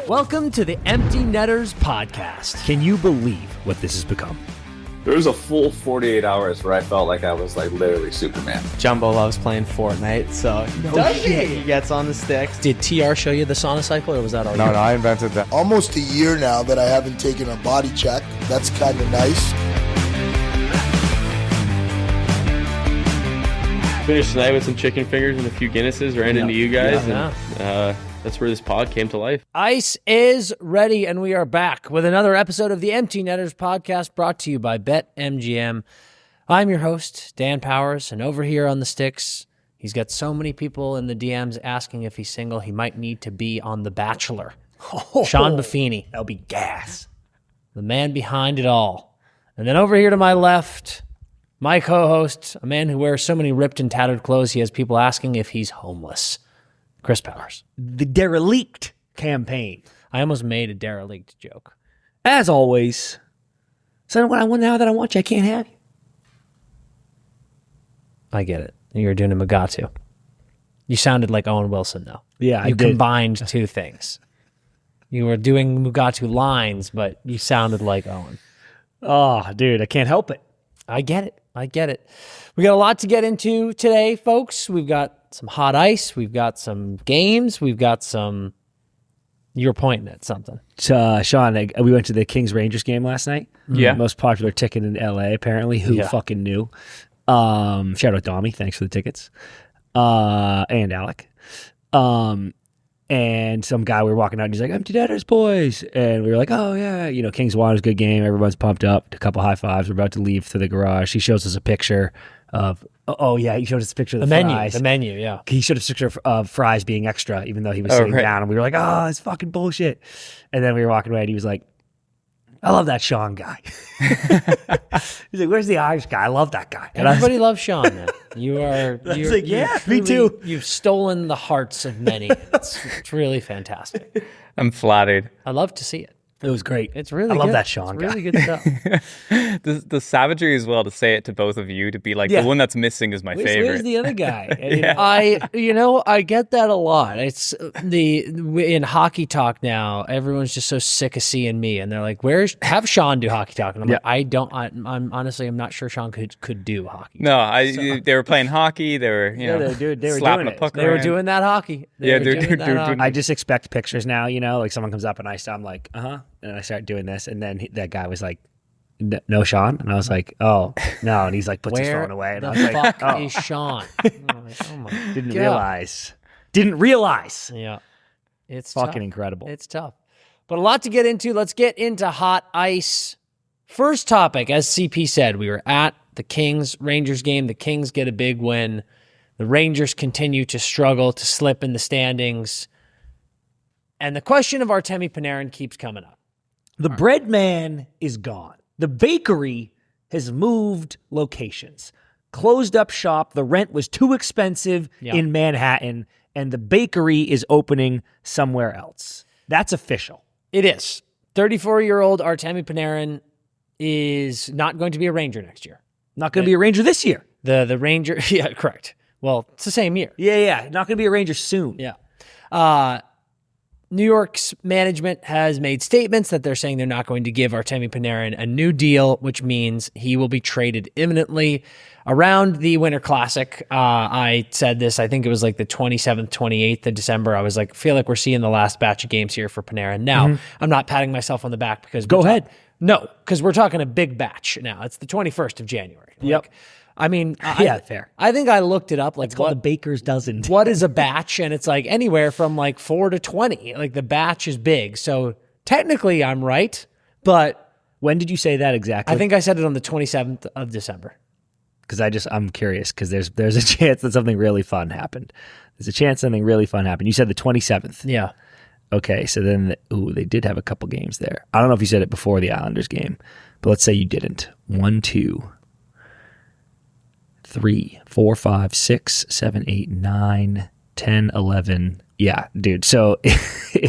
Welcome to the Empty Netters podcast. Can you believe what this has become? There was a full 48 hours where I felt like I was like literally Superman. Jumbo loves playing Fortnite, so he gets on the sticks. Did TR show you the sauna cycle, or was that all No, I invented that. Almost a year now that I haven't taken a body check. That's kind of nice. Finished tonight with some chicken fingers and a few Guinnesses, ran into you guys, Yeah. and that's where this pod came to life. Ice is ready, and we are back with another episode of the Empty Netters podcast brought to you by BetMGM. I'm your host, Dan Powers, and over here on the sticks, he's got so many people in the DMs asking if he's single, he might need to be on The Bachelor. Sean Buffini. That'll be gas. The man behind it all. And then over here to my left, my co-host, a man who wears so many ripped and tattered clothes, he has people asking if he's homeless. Chris Powers. The derelict campaign. I almost made a derelict joke. As always. So now that I want you, I can't have you. I get it. You were doing a Mugatu. You sounded like Owen Wilson, though. Yeah, I You did. combined two things. You were doing Mugatu lines, but you sounded like Owen. Oh, dude, I can't help it. I get it. We got a lot to get into today, folks. We've got some hot ice. We've got some games. We've got some... You're pointing at something. Sean, we went to the Kings-Rangers game last night. Yeah. Most popular ticket in LA, apparently. Who fucking knew? Shout out Domi. Thanks for the tickets. And Alec. And some guy, we were walking out, and he's like, "Empty Netters, boys." And we were like, "Oh, yeah." You know, Kings won. It was a good game. Everyone's pumped up. A couple high fives. We're about to leave to the garage. He shows us a picture of... Oh, yeah. He showed us a picture of the fries. The menu, yeah. He showed us a picture of fries being extra, even though he was sitting down. And we were like, "Oh, it's fucking bullshit." And then we were walking away, and he was like, "I love that Sean guy." He's like, "Where's the Irish guy? I love that guy." And Everybody loves Sean, man. You're like, yeah, truly, me too. You've stolen the hearts of many. It's really fantastic. I'm flattered. I love to see it. It was great. It's really I love good. that Sean It's guy. really good stuff. The savagery as well to say it to both of you, to be like, Yeah. the one that's missing is my Where's favorite. the other guy? I get that a lot. It's in hockey talk now. Everyone's just so sick of seeing me, and they're like, have Sean do hockey talk?" And I'm like, I'm honestly, I'm not sure Sean could do hockey. No, they were playing hockey. They were, they were slapping doing a it. puck They were around. doing that hockey. Yeah, were they're doing that doing hockey. I just expect pictures now, like someone comes up and I'm like, and I start doing this, and then that guy was like, "No, Sean," and I was like, "Oh, no," and he's like, puts his Where phone away, and the I was like, fuck "Oh, is Sean? I'm like, oh my didn't God. realize." Yeah, it's Fucking tough. incredible. It's tough, but a lot to get into. Let's get into hot ice. First topic, as CP said, we were at the Kings-Rangers game. The Kings get a big win. The Rangers continue to struggle, to slip in the standings. And the question of Artemi Panarin keeps coming up. The bread man is gone. The bakery has moved locations. Closed up shop. The rent was too expensive in Manhattan, and the bakery is opening somewhere else. That's official. It is. 34-year-old Artemi Panarin is not going to be a Ranger next year. Not going to be a Ranger this year. The Ranger, yeah, correct. Well, it's the same year. Yeah. Not going to be a Ranger soon. Yeah. New York's management has made statements that they're saying they're not going to give Artemi Panarin a new deal, which means he will be traded imminently. Around the Winter Classic, I said this, I think it was like the 27th, 28th of December. I was like, feel like we're seeing the last batch of games here for Panarin. Now, I'm not patting myself on the back because... Go ahead. No, because we're talking a big batch now. It's the 21st of January. Yep. I mean, fair. I think I looked it up. Like, It's called the baker's dozen. what is a batch? And it's like anywhere from like 4 to 20. Like the batch is big. So technically I'm right, but When did you say that exactly? I think I said it on the 27th of December. Because I'm curious, because there's a chance that something really fun happened. There's a chance something really fun happened. You said the 27th. Yeah. Okay, so then, they did have a couple games there. I don't know if you said it before the Islanders game, but let's say you didn't. 1, 2, 3, 4, 5, 6, 7, 8, 9, 10, 11. Yeah, dude. So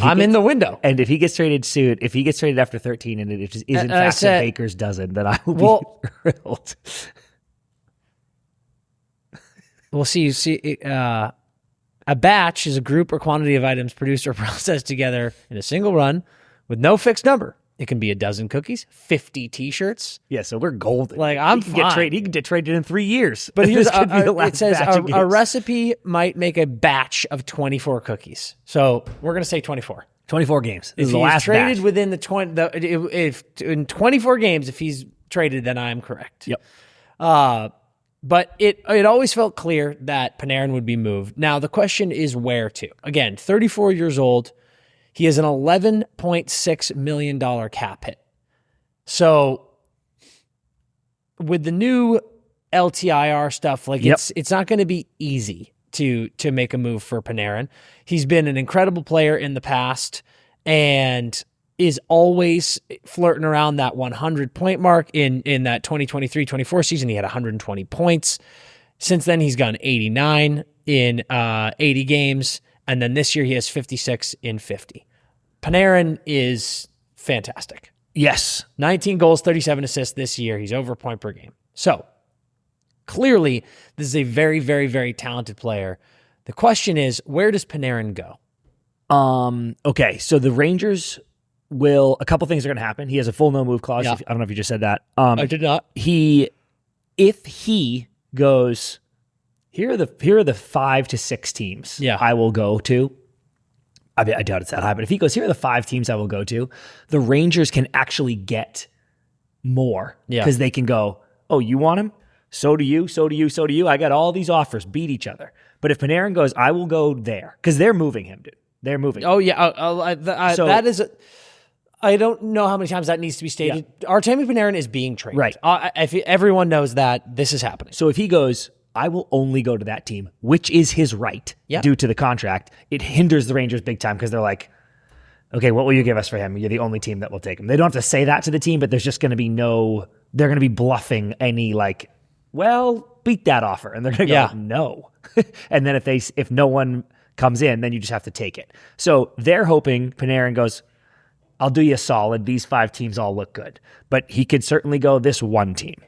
I'm in the window. And if he gets traded soon, if he gets traded after 13 and it is in fact a baker's dozen, then I will be thrilled. We'll see. A batch is a group or quantity of items produced or processed together in a single run with no fixed number. It can be a dozen cookies, 50 T-shirts. Yeah, so we're golden. Like, I'm he can fine. He can get traded in 3 years. But here's it says a recipe might make a batch of 24 cookies. So we're going to say 24. 24 games. This If is the he's last traded batch. within if in 24 games, if he's traded, then I'm correct. Yep. But it always felt clear that Panarin would be moved. Now, the question is where to. Again, 34 years old. He has an $11.6 million cap hit. So with the new LTIR stuff, like it's not going to be easy to make a move for Panarin. He's been an incredible player in the past and is always flirting around that 100-point mark. In that 2023-24 season, he had 120 points. Since then, he's gone 89 in 80 games. And then this year, he has 56 in 50. Panarin is fantastic. Yes. 19 goals, 37 assists this year. He's over a point per game. So, clearly, this is a very, very, very talented player. The question is, where does Panarin go? Okay, so the Rangers will... A couple things are going to happen. He has a full no-move clause. Yeah. I don't know if you just said that. I did not. If he goes... Here are the 5 to 6 teams I will go to. I doubt it's that high, but if he goes, here are the 5 teams I will go to, the Rangers can actually get more because they can go, oh, you want him? So do you, so do you, so do you. I got all these offers, beat each other. But if Panarin goes, I will go there because they're moving him, dude. They're moving. Oh, yeah. That is... I don't know how many times that needs to be stated. Artemi Panarin is being traded. Right. Everyone knows that this is happening. So if he goes... I will only go to that team, which is his right due to the contract. It hinders the Rangers big time because they're like, okay, what will you give us for him? You're the only team that will take him. They don't have to say that to the team, but there's just going to be they're going to be bluffing any like, well, beat that offer. And they're going to go, no. And then if no one comes in, then you just have to take it. So they're hoping Panarin goes, I'll do you a solid. These 5 teams all look good, but he could certainly go this one team.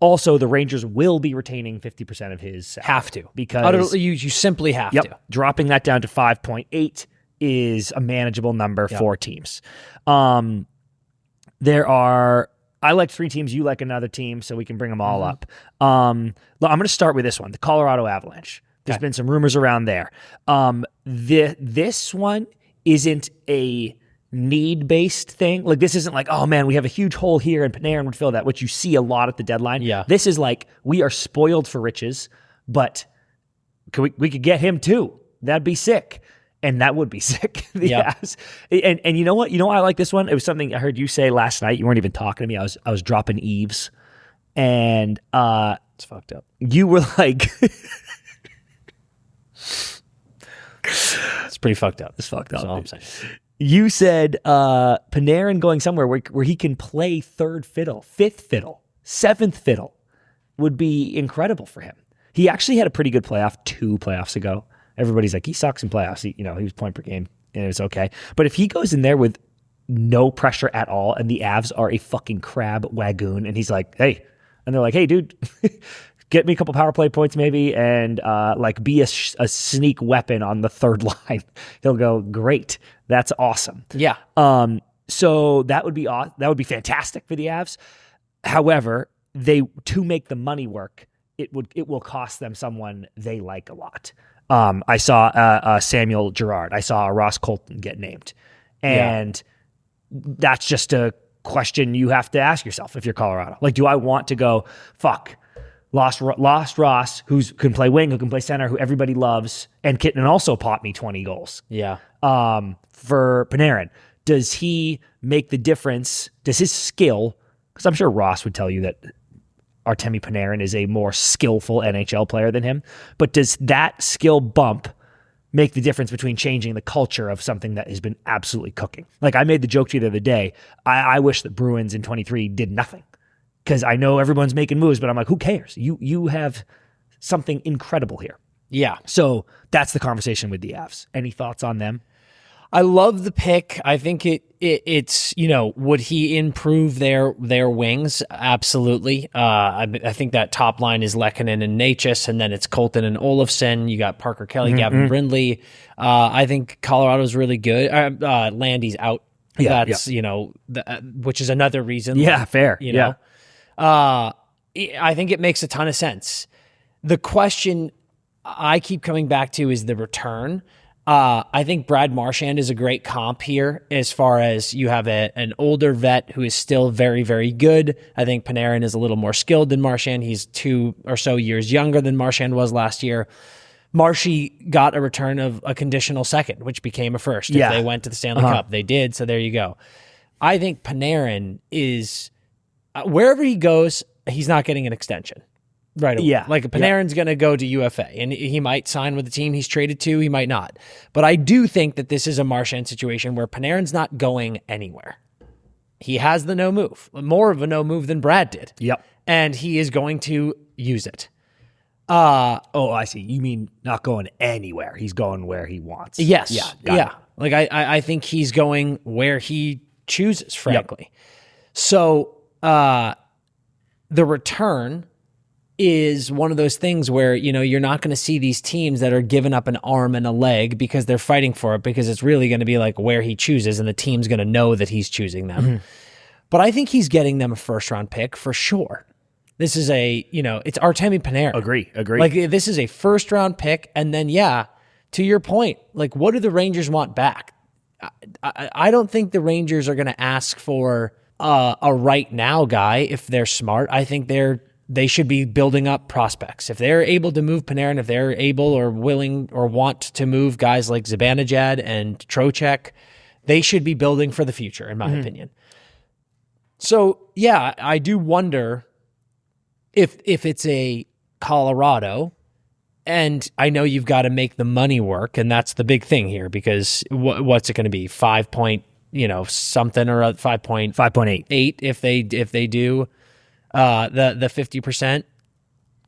Also, the Rangers will be retaining 50% of his salary. Have to. Because you simply have to. Dropping that down to 5.8 is a manageable number for teams. There are... I like 3 teams. You like another team, so we can bring them all up. I'm going to start with this one, the Colorado Avalanche. There's been some rumors around there. This one isn't a need-based thing. Like, this isn't like, oh man, we have a huge hole here and Panarin would fill that, which you see a lot at the deadline. Yeah. This is like, we are spoiled for riches, but we could get him too. That'd be sick. And that would be sick. Yes. And you know what? You know why I like this one? It was something I heard you say last night. You weren't even talking to me. I was dropping eaves. And it's fucked up. You were like... It's pretty fucked up. It's fucked up. That's all I'm saying. You said Panarin going somewhere where he can play third fiddle, fifth fiddle, seventh fiddle would be incredible for him. He actually had a pretty good playoff 2 playoffs ago. Everybody's like, he sucks in playoffs. He was point per game, and it's okay. But if he goes in there with no pressure at all, and the Avs are a fucking crab wagoon, and he's like, hey, and they're like, hey, dude, get me a couple power play points maybe, and be a sneak weapon on the third line. He'll go, great. That's awesome. Yeah. So that would be fantastic for the Avs. However, to make the money work, it will cost them someone they like a lot. I saw Samuel Girard. I saw Ross Colton get named, and that's just a question you have to ask yourself if you're Colorado. Like, do I want to go, fuck, lost Ross, who can play wing, who can play center, who everybody loves, and also pot me 20 goals. Yeah. For Panarin, does he make the difference? Does his skill, because I'm sure Ross would tell you that Artemi Panarin is a more skillful NHL player than him, but does that skill bump make the difference between changing the culture of something that has been absolutely cooking? Like, I made the joke to you the other day, I wish the Bruins in 23 did nothing, because I know everyone's making moves, but I'm like, who cares? You have something incredible here. Yeah. So that's the conversation with the Avs. Any thoughts on them? I love the pick. I think it's would he improve their wings? Absolutely. I think that top line is Lehkonen and Natchez, and then it's Colton and Olofsson. You got Parker Kelly, Gavin Brindley. I think Colorado's really good. Landy's out. Yeah, That's which is another reason. Yeah, fair. I think it makes a ton of sense. The question I keep coming back to is the return. I think Brad Marchand is a great comp here as far as you have an older vet who is still very, very good. I think Panarin is a little more skilled than Marchand. He's 2 or so years younger than Marchand was last year. Marshy got a return of a conditional second, which became a first. If they went to the Stanley Cup. They did, so there you go. I think Panarin is, wherever he goes, he's not getting an extension. Right away. Yeah. Like Panarin's going to go to UFA, and he might sign with the team he's traded to. He might not. But I do think that this is a Marchand situation where Panarin's not going anywhere. He has the no move, more of a no move than Brad did. Yep. And he is going to use it. I see. You mean not going anywhere. He's going where he wants. Yes. Yeah. Like I think he's going where he chooses, frankly. Yep. So the return is one of those things where, you're not going to see these teams that are giving up an arm and a leg because they're fighting for it, because it's really going to be like where he chooses, and the team's going to know that he's choosing them. Mm-hmm. But I think he's getting them a first-round pick for sure. This is it's Artemi Panarin. Agree. Like, this is a first-round pick, and then, to your point, like, what do the Rangers want back? I don't think the Rangers are going to ask for a right-now guy if they're smart. I think they should be building up prospects. If they're able to move Panarin, if they're able or willing or want to move guys like Zibanejad and Trocheck, they should be building for the future, in my opinion. So, I do wonder if it's a Colorado, and I know you've got to make the money work, and that's the big thing here, because what's it going to be? 5 point, something, or 5.8 if they do the 50%.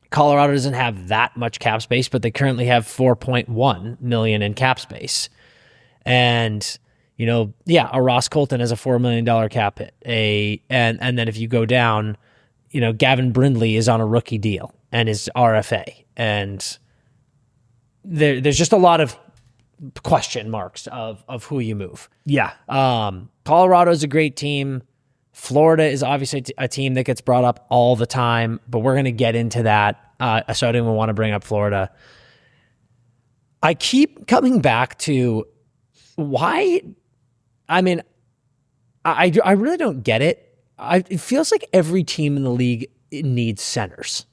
Colorado doesn't have that much cap space, but they currently have $4.1 million in cap space. And a Ross Colton has a $4 million cap hit. And then if you go down, Gavin Brindley is on a rookie deal and is RFA. And there's just a lot of question marks of who you move. Yeah. Colorado's a great team. Florida is obviously a team that gets brought up all the time, but we're going to get into that. So I don't even want to bring up Florida. I keep coming back to why. I mean, I really don't get it. It feels like every team in the league needs centers.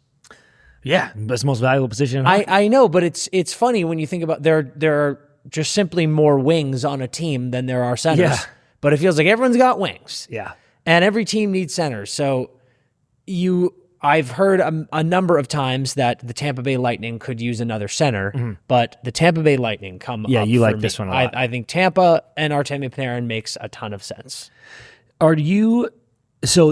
Yeah, that's the most valuable position. I know, but it's funny when you think about there are just simply more wings on a team than there are centers. Yeah. But it feels like everyone's got wings. Yeah. And every team needs centers. So I've heard a number of times that the Tampa Bay Lightning could use another center, but the Tampa Bay Lightning come up. Yeah, you like me. this one a lot. I think Tampa and Artemi Panarin makes a ton of sense. Are you? So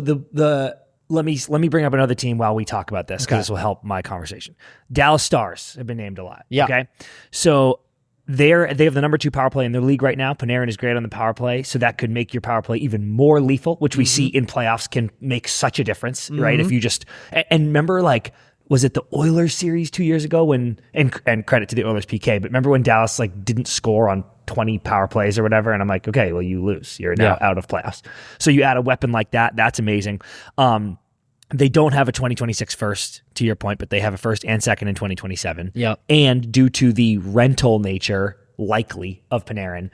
let me bring up another team while we talk about this, because this will help my conversation. Dallas Stars have been named a lot. Yeah. Okay. So they have the number 2 power play in their league right now. Panarin is great on the power play, so that could make your power play even more lethal, which we see in playoffs can make such a difference, right? If you just and remember, like, was it the Oilers series 2 years ago when and credit to the Oilers PK, but remember when Dallas didn't score on 20 power plays or whatever, and I'm like, okay, well, you lose. You're now out of playoffs. So you add a weapon like that, that's amazing. They don't have a 2026 first, to your point, but they have a first and second in 2027. Yep. And due to the rental nature, likely, of Panarin,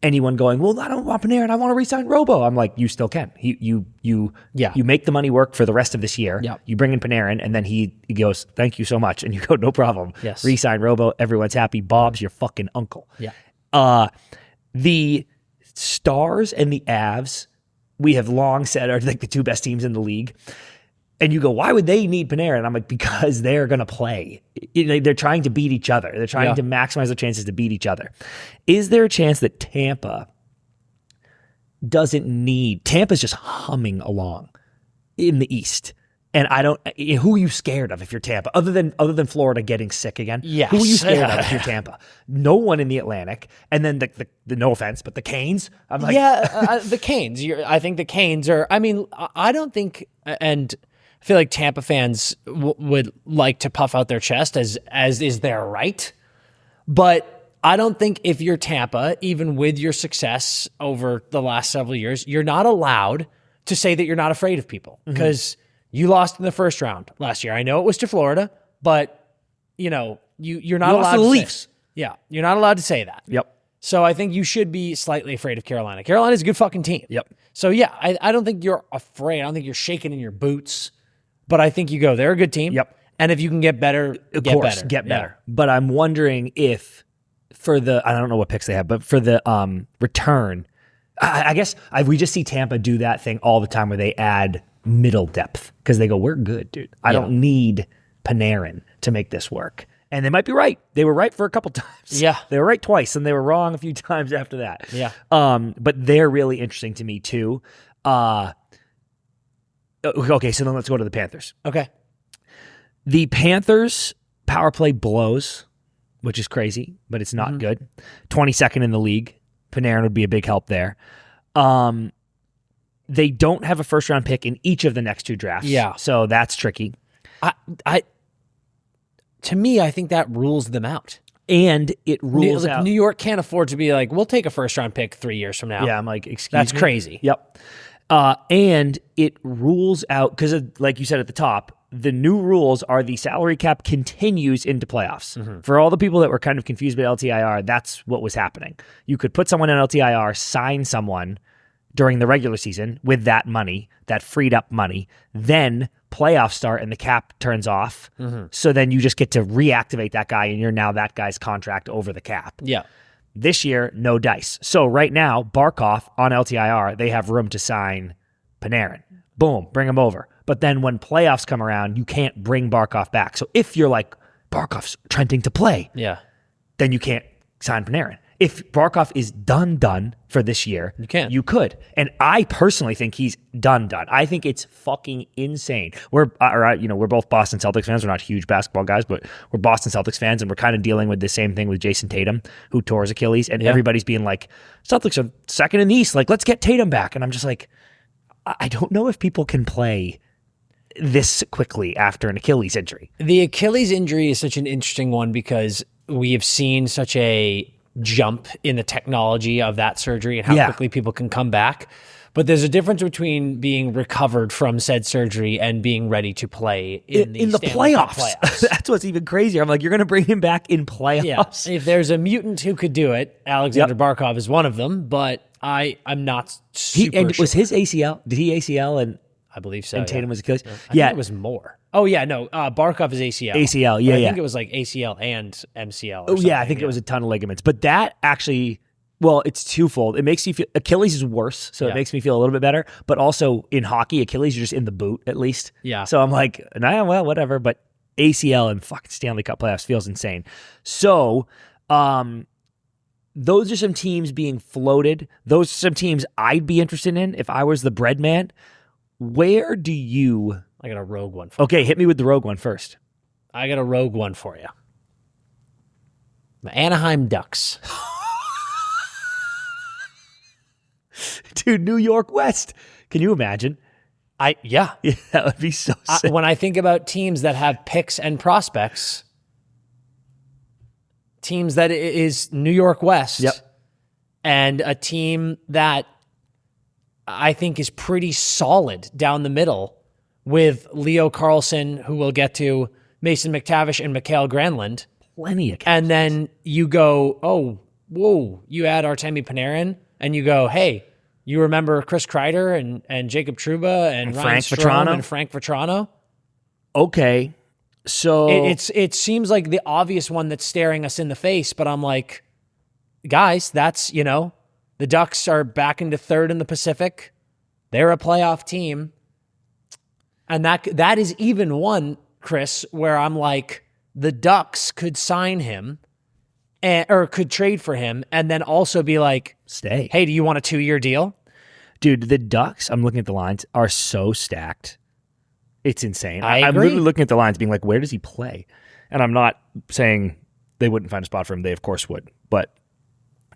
anyone going, well, I don't want Panarin, I want to re-sign Robo. I'm like, you still can. You make the money work for the rest of this year. Yep. You bring in Panarin, and then he goes, thank you so much. And you go, no problem. Yes. Re-sign Robo. Everyone's happy. Bob's your fucking uncle. Yeah. The Stars and the Avs, we have long said, are like the 2 best teams in the league. And you go, why would they need Panarin? I'm like, because they're going to play. They're trying to beat each other. They're trying to maximize their chances to beat each other. Is there a chance that Tampa's just humming along in the East? And I don't. Who are you scared of if you're Tampa? Other than Florida getting sick again. Yes. Who are you scared of if you're Tampa? No one in the Atlantic. And then the no offense, but the Canes. I'm like, the Canes. I think the Canes are. I mean, I don't think, and I feel like Tampa fans would like to puff out their chest as is their right. But I don't think if you're Tampa, even with your success over the last several years, you're not allowed to say that you're not afraid of people because you lost in the first round last year. I know it was to Florida, but you're not allowed to the Leafs. Yeah, you're not allowed to say that. Yep. So I think you should be slightly afraid of Carolina. Carolina's a good fucking team. Yep. So yeah, I don't think you're afraid. I don't think you're shaking in your boots, but I think you go, they're a good team. Yep. And if you can get better, Of get course, better. get better. Yeah. But I'm wondering if for the, I don't know what picks they have, but for the return, I guess we just see Tampa do that thing all the time where they add middle depth because they go, we're good, dude. I don't need Panarin to make this work. And they might be right. They were right for a couple times. Yeah. They were right twice, and they were wrong a few times after that. Yeah. But they're really interesting to me, too. Okay, so then let's go to the Panthers. Okay. The Panthers power play blows, which is crazy, but it's not good. 22nd in the league. Panarin would be a big help there. They don't have a first-round pick in each of the next two drafts. Yeah. So that's tricky. To me, I think that rules them out. And it rules out. New York can't afford to be like, we'll take a first-round pick 3 years from now. Yeah, I'm like, excuse That's me? crazy. Yep. And it rules out, because like you said at the top, the new rules are the salary cap continues into playoffs. For all the people that were kind of confused by LTIR, that's what was happening. You could put someone in LTIR, sign someone during the regular season with that money, that freed up money, then playoffs start and the cap turns off. So then you just get to reactivate that guy and you're now that guy's contract over the cap. Yeah. This year, no dice. So right now, Barkov on LTIR, they have room to sign Panarin. Boom, bring him over. But then when playoffs come around, you can't bring Barkov back. So if you're like, Barkov's trending to play, then you can't sign Panarin. If Barkov is done for this year, you can. You could. And I personally think he's done. I think it's fucking insane. We're both Boston Celtics fans. We're not huge basketball guys, but we're Boston Celtics fans, and we're kind of dealing with the same thing with Jason Tatum, who tore his Achilles, and everybody's being like, Celtics are second in the East. Like, let's get Tatum back. And I'm just like, I don't know if people can play this quickly after an Achilles injury. The Achilles injury is such an interesting one because we have seen such a jump in the technology of that surgery and how quickly people can come back. But there's a difference between being recovered from said surgery and being ready to play in the playoffs. That's what's even crazier. I'm like, you're going to bring him back in playoffs? Yeah. If there's a mutant who could do it, Alexander Barkov is one of them, but I'm not super sure. Was his ACL? Did he ACL and I believe so. And Tatum was Achilles? I think it was more. Oh, yeah, no. Barkov is ACL. ACL, I think it was like ACL and MCL. Oh, yeah, I think it was a ton of ligaments. But that actually, well, it's twofold. It makes you feel, Achilles is worse, so it makes me feel a little bit better. But also in hockey, Achilles, you're just in the boot at least. Yeah. So I'm like, nah, well, whatever. But ACL and fucking Stanley Cup playoffs feels insane. So, those are some teams being floated. Those are some teams I'd be interested in if I was the bread man. Where do you... I got a rogue one for you. Okay, hit me with the rogue one first. I got a rogue one for you. The Anaheim Ducks. Dude, New York West. Can you imagine? Yeah, that would be so sick. When I think about teams that have picks and prospects, teams that is New York West, and a team that I think is pretty solid down the middle with Leo Carlson, who we'll get to, Mason McTavish, and Mikael Granlund. Plenty of And then you go, oh, whoa, you add Artemi Panarin, and you go, hey, you remember Chris Kreider and Jacob Trouba and Ryan Frank Strome Vatrano? and Frank Vatrano? Okay, so... It seems like the obvious one that's staring us in the face, but I'm like, guys, that's, the Ducks are back into third in the Pacific. They're a playoff team. And that is even one, Chris, where I'm like, the Ducks could sign him or could trade for him and then also be like, stay. Hey, do you want a 2-year deal? Dude, the Ducks, I'm looking at the lines, are so stacked. It's insane. I I'm agree. literally looking at the lines being like, where does he play? And I'm not saying they wouldn't find a spot for him. They, of course, would. But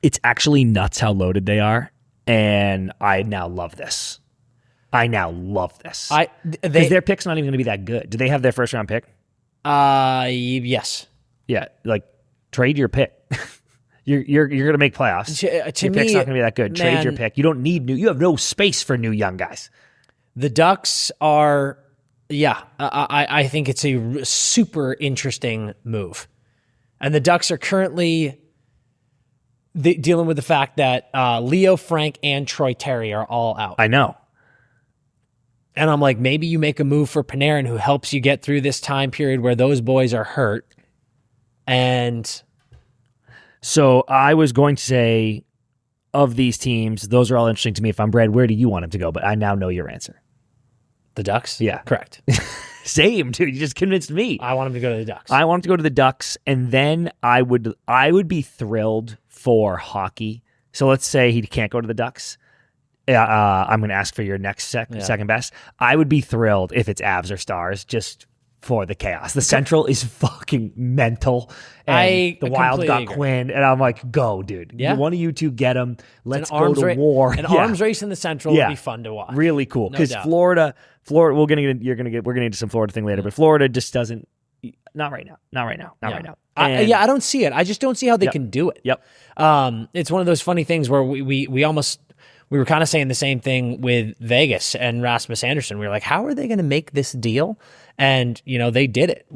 it's actually nuts how loaded they are. And I now love this. Because their pick's not even going to be that good. Do they have their first round pick? Yes. Yeah, like trade your pick. You're going to make playoffs. To your me, pick's not going to be that good. Trade man, your pick. You don't need you have no space for new young guys. The Ducks are, I think it's a super interesting move. And the Ducks are currently dealing with the fact that Leo, Frank, and Troy Terry are all out. I know. And I'm like, maybe you make a move for Panarin who helps you get through this time period where those boys are hurt. And so I was going to say, of these teams, those are all interesting to me. If I'm Brad, where do you want him to go? But I now know your answer. the Ducks? Yeah. Correct. Same, dude. You just convinced me. I want him to go to the Ducks. I want him to go to the Ducks, and then I would be thrilled for hockey. So let's say he can't go to the Ducks. I'm going to ask for your next second best. I would be thrilled if it's Avs or Stars, just for the chaos. The Central is fucking mental. And the Wild got agree. Quinn, and I'm like, go, dude. Yeah. One of you two get him. Let's go arms to war. An arms race in the Central would be fun to watch. Really cool. No Because doubt. Florida, we're gonna get into some Florida thing later, but Florida just doesn't. Not right now. Not right now. And- I don't see it. I just don't see how they can do it. Yep. It's one of those funny things where we were kind of saying the same thing with Vegas and Rasmus Anderson. We were like, how are they going to make this deal? And they did it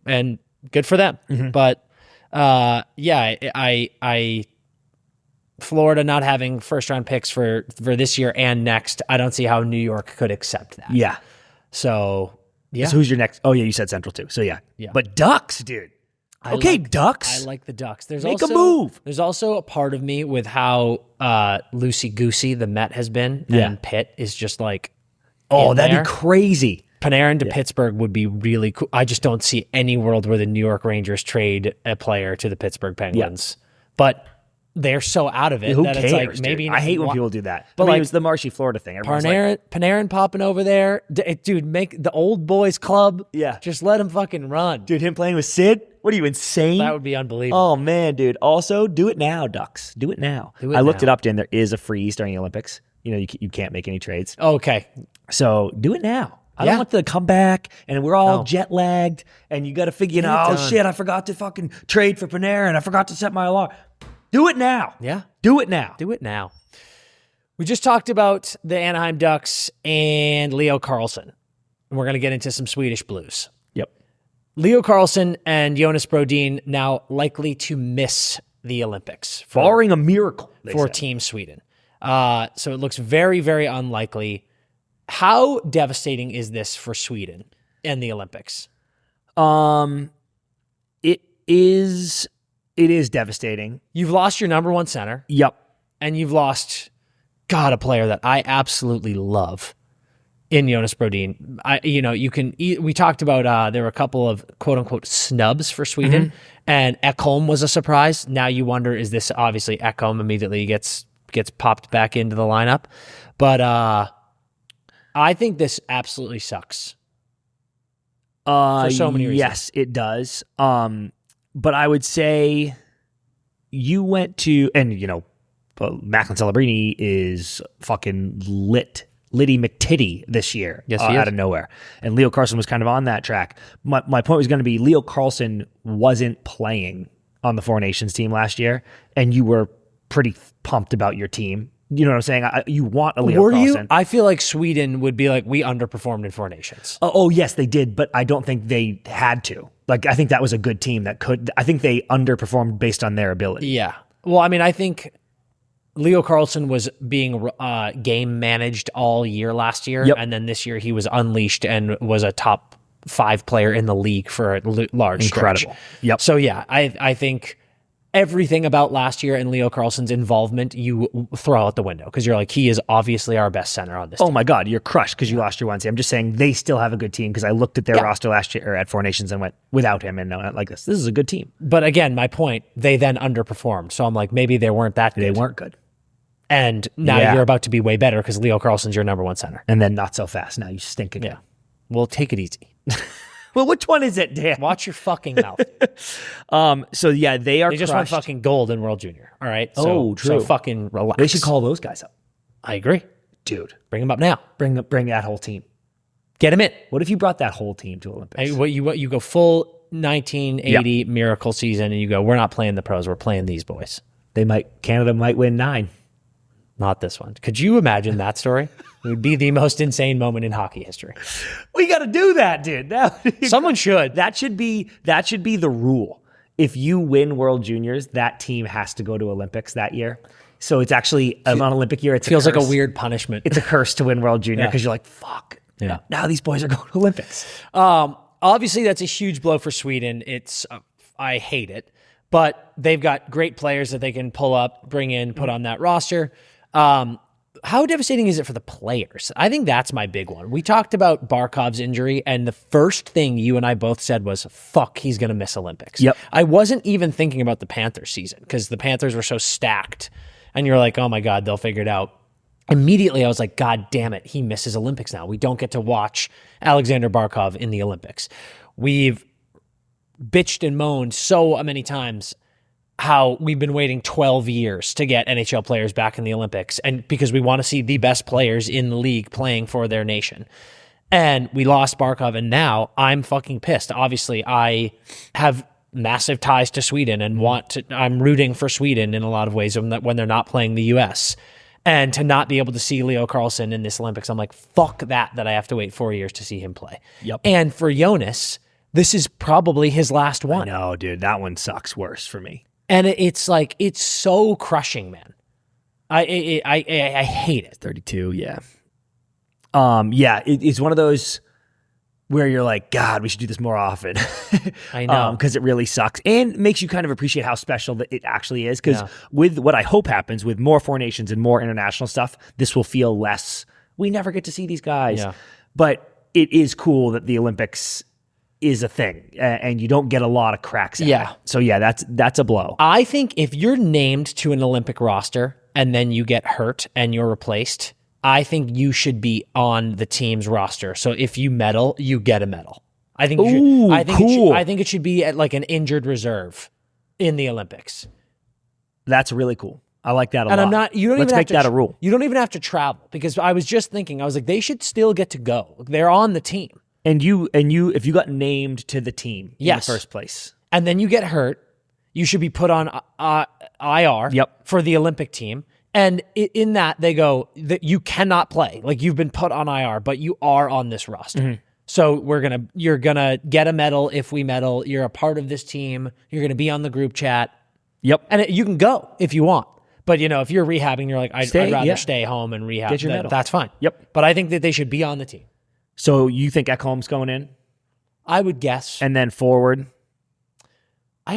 and good for them. Mm-hmm. But I Florida not having first round picks for this year and next, I don't see how New York could accept that. Yeah. So yeah. So who's your next? Oh yeah, you said Central too. So yeah. But Ducks, dude. Ducks. I like the Ducks. Make a move. There's also a part of me with how loosey-goosey the Met has been, and Pitt is just like, that'd be crazy. Panarin to Pittsburgh would be really cool. I just don't see any world where the New York Rangers trade a player to the Pittsburgh Penguins. But they're so out of it Who that cares? it's like maybe I hate when people do that. But it was the Marshy, Florida thing. Everyone's Panarin popping over there, dude. Make the old boys club. Yeah. Just let him fucking run, dude, him playing with Sid. What are you, insane? That would be unbelievable. Oh man, dude. Also, do it now, Ducks. Do it now. I looked it up, Dan. There is a freeze during the Olympics. You can't make any trades. Okay. So do it now. I don't want the comeback, and we're all jet lagged, and you got to figure, shit, I forgot to fucking trade for Panarin. I forgot to set my alarm. Do it now. Yeah. Do it now. Do it now. We just talked about the Anaheim Ducks and Leo Carlsson. And we're going to get into some Swedish Blues. Yep. Leo Carlsson and Jonas Brodin now likely to miss the Olympics. Barring a miracle. For Team Sweden. So it looks very, very unlikely. How devastating is this for Sweden and the Olympics? It is devastating. You've lost your number one center. Yep. And you've lost, a player that I absolutely love in Jonas Brodin. We talked about there were a couple of quote unquote snubs for Sweden, and Ekholm was a surprise. Now you wonder, is this obviously Ekholm immediately gets popped back into the lineup? But I think this absolutely sucks. For so many reasons. Yes, it does. But I would say you went to, and Macklin Celebrini is fucking Liddy McTitty this year. Yes, he is. Out of nowhere. And Leo Carlsson was kind of on that track. My point was going to be Leo Carlsson wasn't playing on the Four Nations team last year, and you were pretty pumped about your team. You know what I'm saying? You want a Leo Carlsson. You? I feel like Sweden would be like, we underperformed in Four Nations. Oh, yes, they did, but I don't think they had to. Like, I think that was a good team that could. I think they underperformed based on their ability. Yeah. Well, I mean, I think Leo Carlsson was being game managed all year last year, and then this year he was unleashed and was a top 5 player in the league for a large stretch. Incredible. Yep. So, yeah, I think everything about last year and Leo Carlsson's involvement, you throw out the window because you're like, he is obviously our best center on this team. Oh my God, you're crushed because you lost your 1C. I'm just saying they still have a good team because I looked at their roster last year at Four Nations and went without him and went like this. This is a good team. But again, my point, they then underperformed. So I'm like, maybe they weren't that good. They weren't good. And now you're about to be way better because Leo Carlsson's your number one center. And then not so fast. Now you stink again. Well, take it easy. Well, which one is it, Dan? Watch your fucking mouth. So yeah, they just won fucking gold in World Junior. All right. Oh, true. So fucking relax. They should call those guys up. I agree. Dude, Bring them up now. bring that whole team. Get him in. What if you brought that whole team to Olympics? You go full 1980 miracle season, and you go, we're not playing the pros. We're playing these boys. Canada might win 9. Not this one. Could you imagine that story? It would be the most insane moment in hockey history. We got to do that, dude. Someone should. That should be the rule. If you win World Juniors, that team has to go to Olympics that year. So it's actually an Olympic year. It feels like a weird punishment. It's a curse to win World Junior because you're like, fuck. Yeah. Now these boys are going to Olympics. Obviously, that's a huge blow for Sweden. I hate it, but they've got great players that they can pull up, bring in, put on that roster. How devastating is it for the players? I think that's my big one. We talked about Barkov's injury, and the first thing you and I both said was, fuck, he's going to miss Olympics. Yep. I wasn't even thinking about the Panthers season because the Panthers were so stacked, and you're like, oh my God, they'll figure it out. Immediately, I was like, God damn it, he misses Olympics now. We don't get to watch Alexander Barkov in the Olympics. We've bitched and moaned so many times how we've been waiting 12 years to get NHL players back in the Olympics, and because we want to see the best players in the league playing for their nation. And we lost Barkov, and now I'm fucking pissed. Obviously, I have massive ties to Sweden and I'm rooting for Sweden in a lot of ways when they're not playing the US. And to not be able to see Leo Carlsson in this Olympics, I'm like, fuck that I have to wait 4 years to see him play. Yep. And for Jonas, this is probably his last one. No, dude, that one sucks worse for me. And it's like, it's so crushing, man. I hate it. 32, yeah. It's one of those where you're like, God, we should do this more often. I know. Because it really sucks. And makes you kind of appreciate how special that it actually is. Because with what I hope happens with more foreign nations and more international stuff, this will feel less, we never get to see these guys. Yeah. But it is cool that the Olympics is a thing, and you don't get a lot of cracks at it. So that's a blow. I think if you're named to an Olympic roster and then you get hurt and you're replaced, I think you should be on the team's roster. So if you medal, you get a medal. I think it should be at like an injured reserve in the Olympics. That's really cool. I like that a lot. And let's make that a rule. You don't even have to travel, because I was just thinking, I was like, they should still get to go. They're on the team. And you, if you got named to the team in the first place, and then you get hurt, you should be put on IR for the Olympic team. And in that, they go that you cannot play. Like, you've been put on IR, but you are on this roster. Mm-hmm. So you're gonna get a medal if we medal. You're a part of this team. You're gonna be on the group chat. Yep. And you can go if you want. But if you're rehabbing, you're like, I'd rather stay home and rehab. Get your medal. That's fine. Yep. But I think that they should be on the team. So you think Ekholm's going in? I would guess. And then forward? I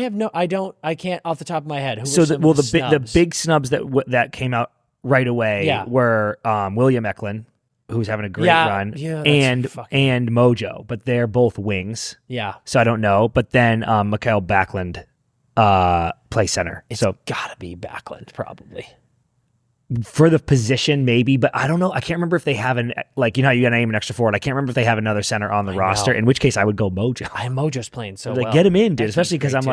can't off the top of my head. The big snubs that came out right away were William Eklund, who's having a great run, and Mojo, but they're both wings. Yeah. So I don't know. But then Mikael Backlund plays center. It's gotta be Backlund, probably. For the position, maybe, but I don't know. I can't remember if they have how you got to name an extra forward. I can't remember if they have another center on the roster, in which case I would go Mojo. Mojo's playing so well. Get him in, dude, especially because I'm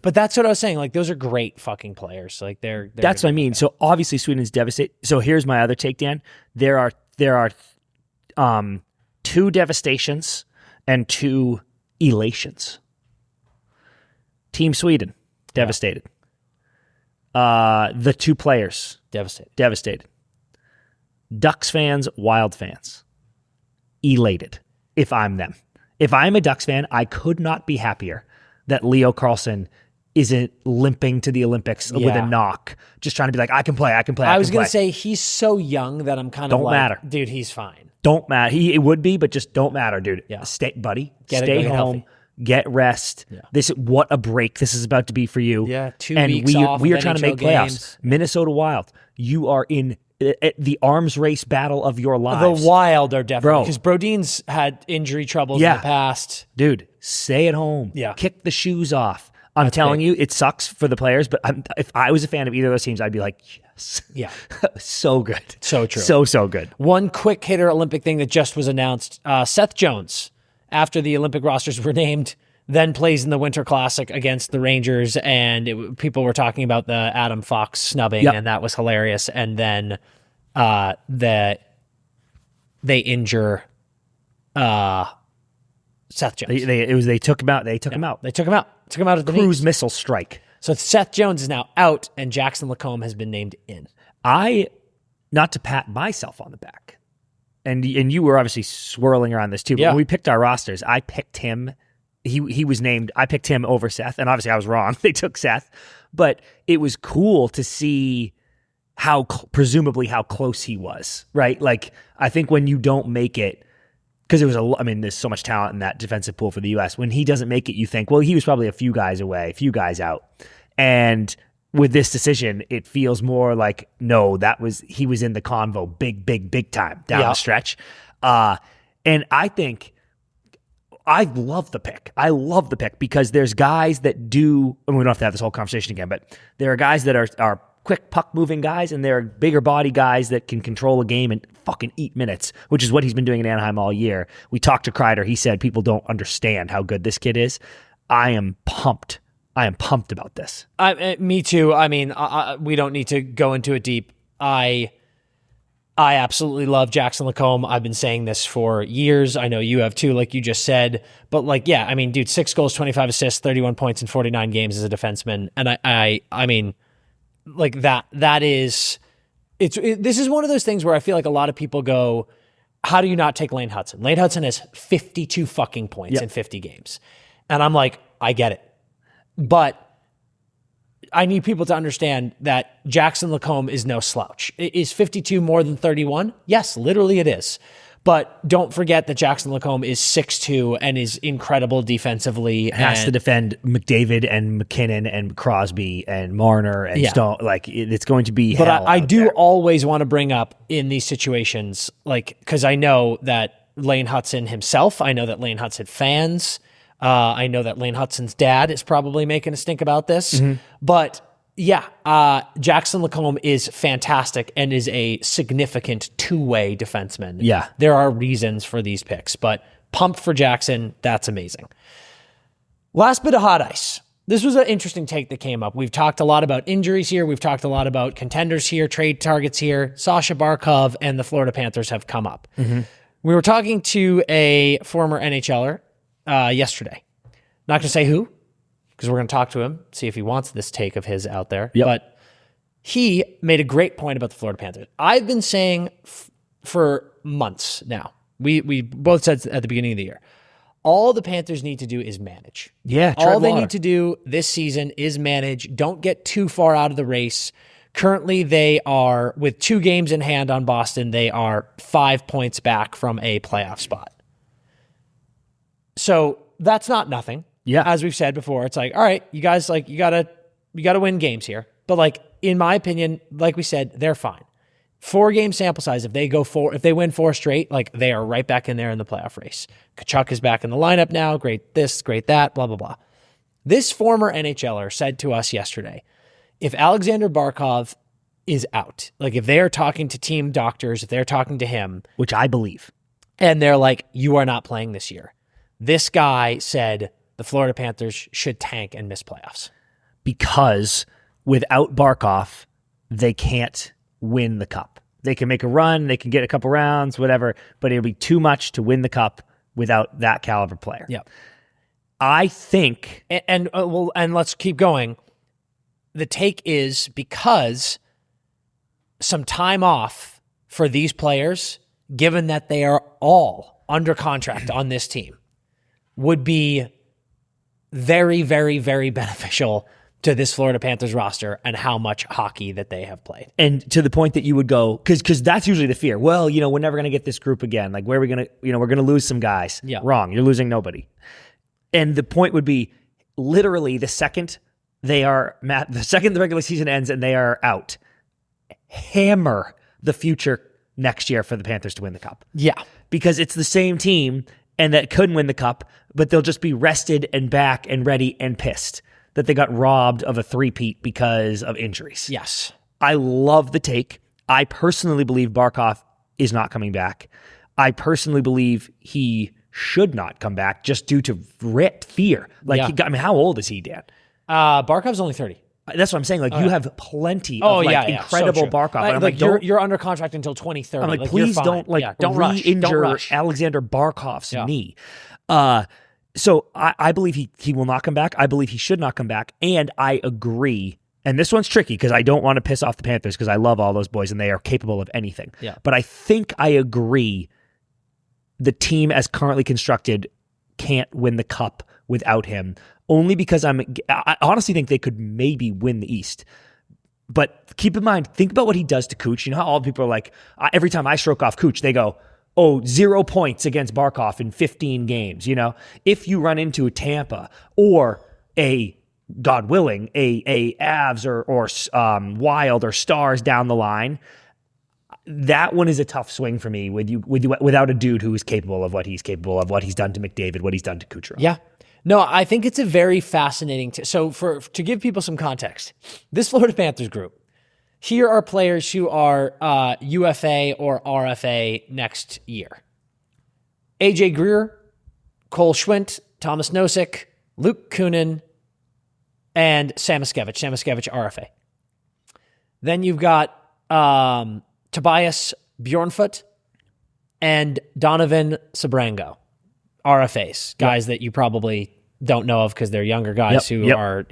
But that's what I was saying. Like, those are great fucking players. Like, they're that's what I mean. So obviously Sweden's devastated. So here's my other take, Dan. There are 2 devastations and 2 elations. Team Sweden, devastated. The 2 players, devastated. Ducks fans, Wild fans, elated. If I'm them, if I'm a Ducks fan, I could not be happier that Leo Carlsson isn't limping to the Olympics with a knock, just trying to be like, I can play. I was going to say, he's so young that I'm kind of like, matter, dude. He's fine. Don't matter. It would be, but just don't matter, dude. Yeah. Stay Get home. Healthy. Get rest. Yeah. What a break this is about to be for you. Yeah, 2 weeks off. We are trying NHL to make playoffs. Minnesota Wild, you are in the arms race battle of your lives. The Wild are definitely, because Brodin's had injury troubles in the past. Dude, stay at home. Yeah. Kick the shoes off. I'm telling you, it sucks for the players, but if I was a fan of either of those teams, I'd be like, yes. Yeah. So good. So true. So good. One quick hitter Olympic thing that just was announced. Seth Jones, after the Olympic rosters were named, then plays in the Winter Classic against the Rangers, and people were talking about the Adam Fox snubbing, and that was hilarious. And then they injure Seth Jones. They took him out. They took him out. They took him out. Took him out of the cruise missile strike. So Seth Jones is now out, and Jackson Lacombe has been named in. Not to pat myself on the back, and you were obviously swirling around this too, but when we picked our rosters, I picked him. He was named. I picked him over Seth, and obviously I was wrong. They took Seth, but it was cool to see presumably how close he was, right? Like, I think when you don't make it, because there's so much talent in that defensive pool for the U.S. When he doesn't make it, you think, well, he was probably a few guys away, a few guys out. And with this decision, it feels more like, no, he was in the convo big time down the stretch. And I think I love the pick. I love the pick because there's guys that do, and we don't have to have this whole conversation again, but there are guys that are quick puck moving guys, and there are bigger body guys that can control a game and fucking eat minutes, which is what he's been doing in Anaheim all year. We talked to Kreider. He said people don't understand how good this kid is. I am pumped. I am pumped about this. Me too. I mean, we don't need to go into it deep. I absolutely love Jackson Lacombe. I've been saying this for years. I know you have too, like you just said. But I mean, dude, 6 goals, 25 assists, 31 points in 49 games as a defenseman. And I mean, like that is, this is one of those things where I feel like a lot of people go, how do you not take Lane Hudson? Lane Hudson has 52 fucking points in 50 games. And I'm like, I get it. But I need people to understand that Jackson Lacombe is no slouch. Is 52 more than 31? Yes, literally it is. But don't forget that Jackson Lacombe is 6'2" and is incredible defensively. Has to defend McDavid and McKinnon and Crosby and Marner and Stone. Like, it's going to be hell. But I do always want to bring up in these situations, like, because I know that Lane Hudson himself, I know that Lane Hudson fans, I know that Lane Hudson's dad is probably making a stink about this. Mm-hmm. But Jackson Lacombe is fantastic and is a significant two-way defenseman. Yeah. There are reasons for these picks, but pumped for Jackson. That's amazing. Last bit of hot ice. This was an interesting take that came up. We've talked a lot about injuries here. We've talked a lot about contenders here, trade targets here. Sasha Barkov and the Florida Panthers have come up. Mm-hmm. We were talking to a former NHLer yesterday. Not going to say who, because we're going to talk to him, see if he wants this take of his out there. Yep. But he made a great point about the Florida Panthers. I've been saying for months now, we both said at the beginning of the year, all the Panthers need to do is manage. Yeah, all they need to do this season is manage. Don't get too far out of the race. Currently, they are, with 2 games in hand on Boston, they are 5 points back from a playoff spot. So that's not nothing. Yeah. As we've said before, it's like, all right, you guys, like, you gotta win games here. But, like, in my opinion, like we said, they're fine. 4-game sample size. If they win 4 straight, like, they are right back in there in the playoff race. Kachuk is back in the lineup now. Great this, great that, blah, blah, blah. This former NHLer said to us yesterday, if Alexander Barkov is out, like, if they are talking to team doctors, if they're talking to him, which I believe, and they're like, you are not playing this year. This guy said the Florida Panthers should tank and miss playoffs. Because without Barkov, they can't win the cup. They can make a run, they can get a couple rounds, whatever, but it'll be too much to win the cup without that caliber player. Yeah. I think... And let's keep going. The take is because some time off for these players, given that they are all under contract on this team, would be very, very, very beneficial to this Florida Panthers roster and how much hockey that they have played. And to the point that you would go, because that's usually the fear. Well, we're never going to get this group again. Like, where are we going to, we're going to lose some guys. Yeah. Wrong. You're losing nobody. And the point would be literally the second the regular season ends and they are out, hammer the future next year for the Panthers to win the cup. Yeah. Because it's the same team and that couldn't win the cup, but they'll just be rested and back and ready and pissed. that they got robbed of a three-peat because of injuries. Yes. I love the take. I personally believe Barkov is not coming back. I personally believe he should not come back just due to fear. How old is he, Dan? Barkov's only 30. That's what I'm saying. You have plenty of incredible so Barkov. And I'm you're under contract until 2030. I'm please don't re-injure rush. Alexander Barkov's knee. So I believe he will not come back. I believe he should not come back. And I agree. And this one's tricky because I don't want to piss off the Panthers because I love all those boys and they are capable of anything. Yeah. But I think I agree the team as currently constructed can't win the cup without him. Only because I honestly think they could maybe win the East. But keep in mind, think about what he does to Kuch. You know how all people are like, every time I stroke off Kuch, they go, 0 points against Barkov in 15 games. You know, if you run into a Tampa or God willing, a Avs or Wild or Stars down the line, that one is a tough swing for me without a dude who is capable of what he's capable of, what he's done to McDavid, what he's done to Kucherov. Yeah. No, I think it's a very fascinating. So to give people some context, this Florida Panthers group, here are players who are UFA or RFA next year. AJ Greer, Cole Schwindt, Thomas Nosek, Luke Kunin, and Samoskevich. Samoskevich RFA. Then you've got Tobias Bjornfoot and Donovan Sabrango. RFAs, guys that you probably don't know of because they're younger guys who are,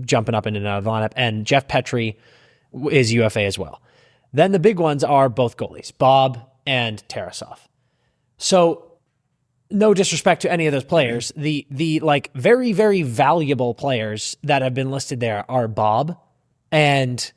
jumping up in and out of the lineup. And Jeff Petrie is UFA as well. Then the big ones are both goalies, Bob and Tarasov. So no disrespect to any of those players. The very, very valuable players that have been listed there are Bob and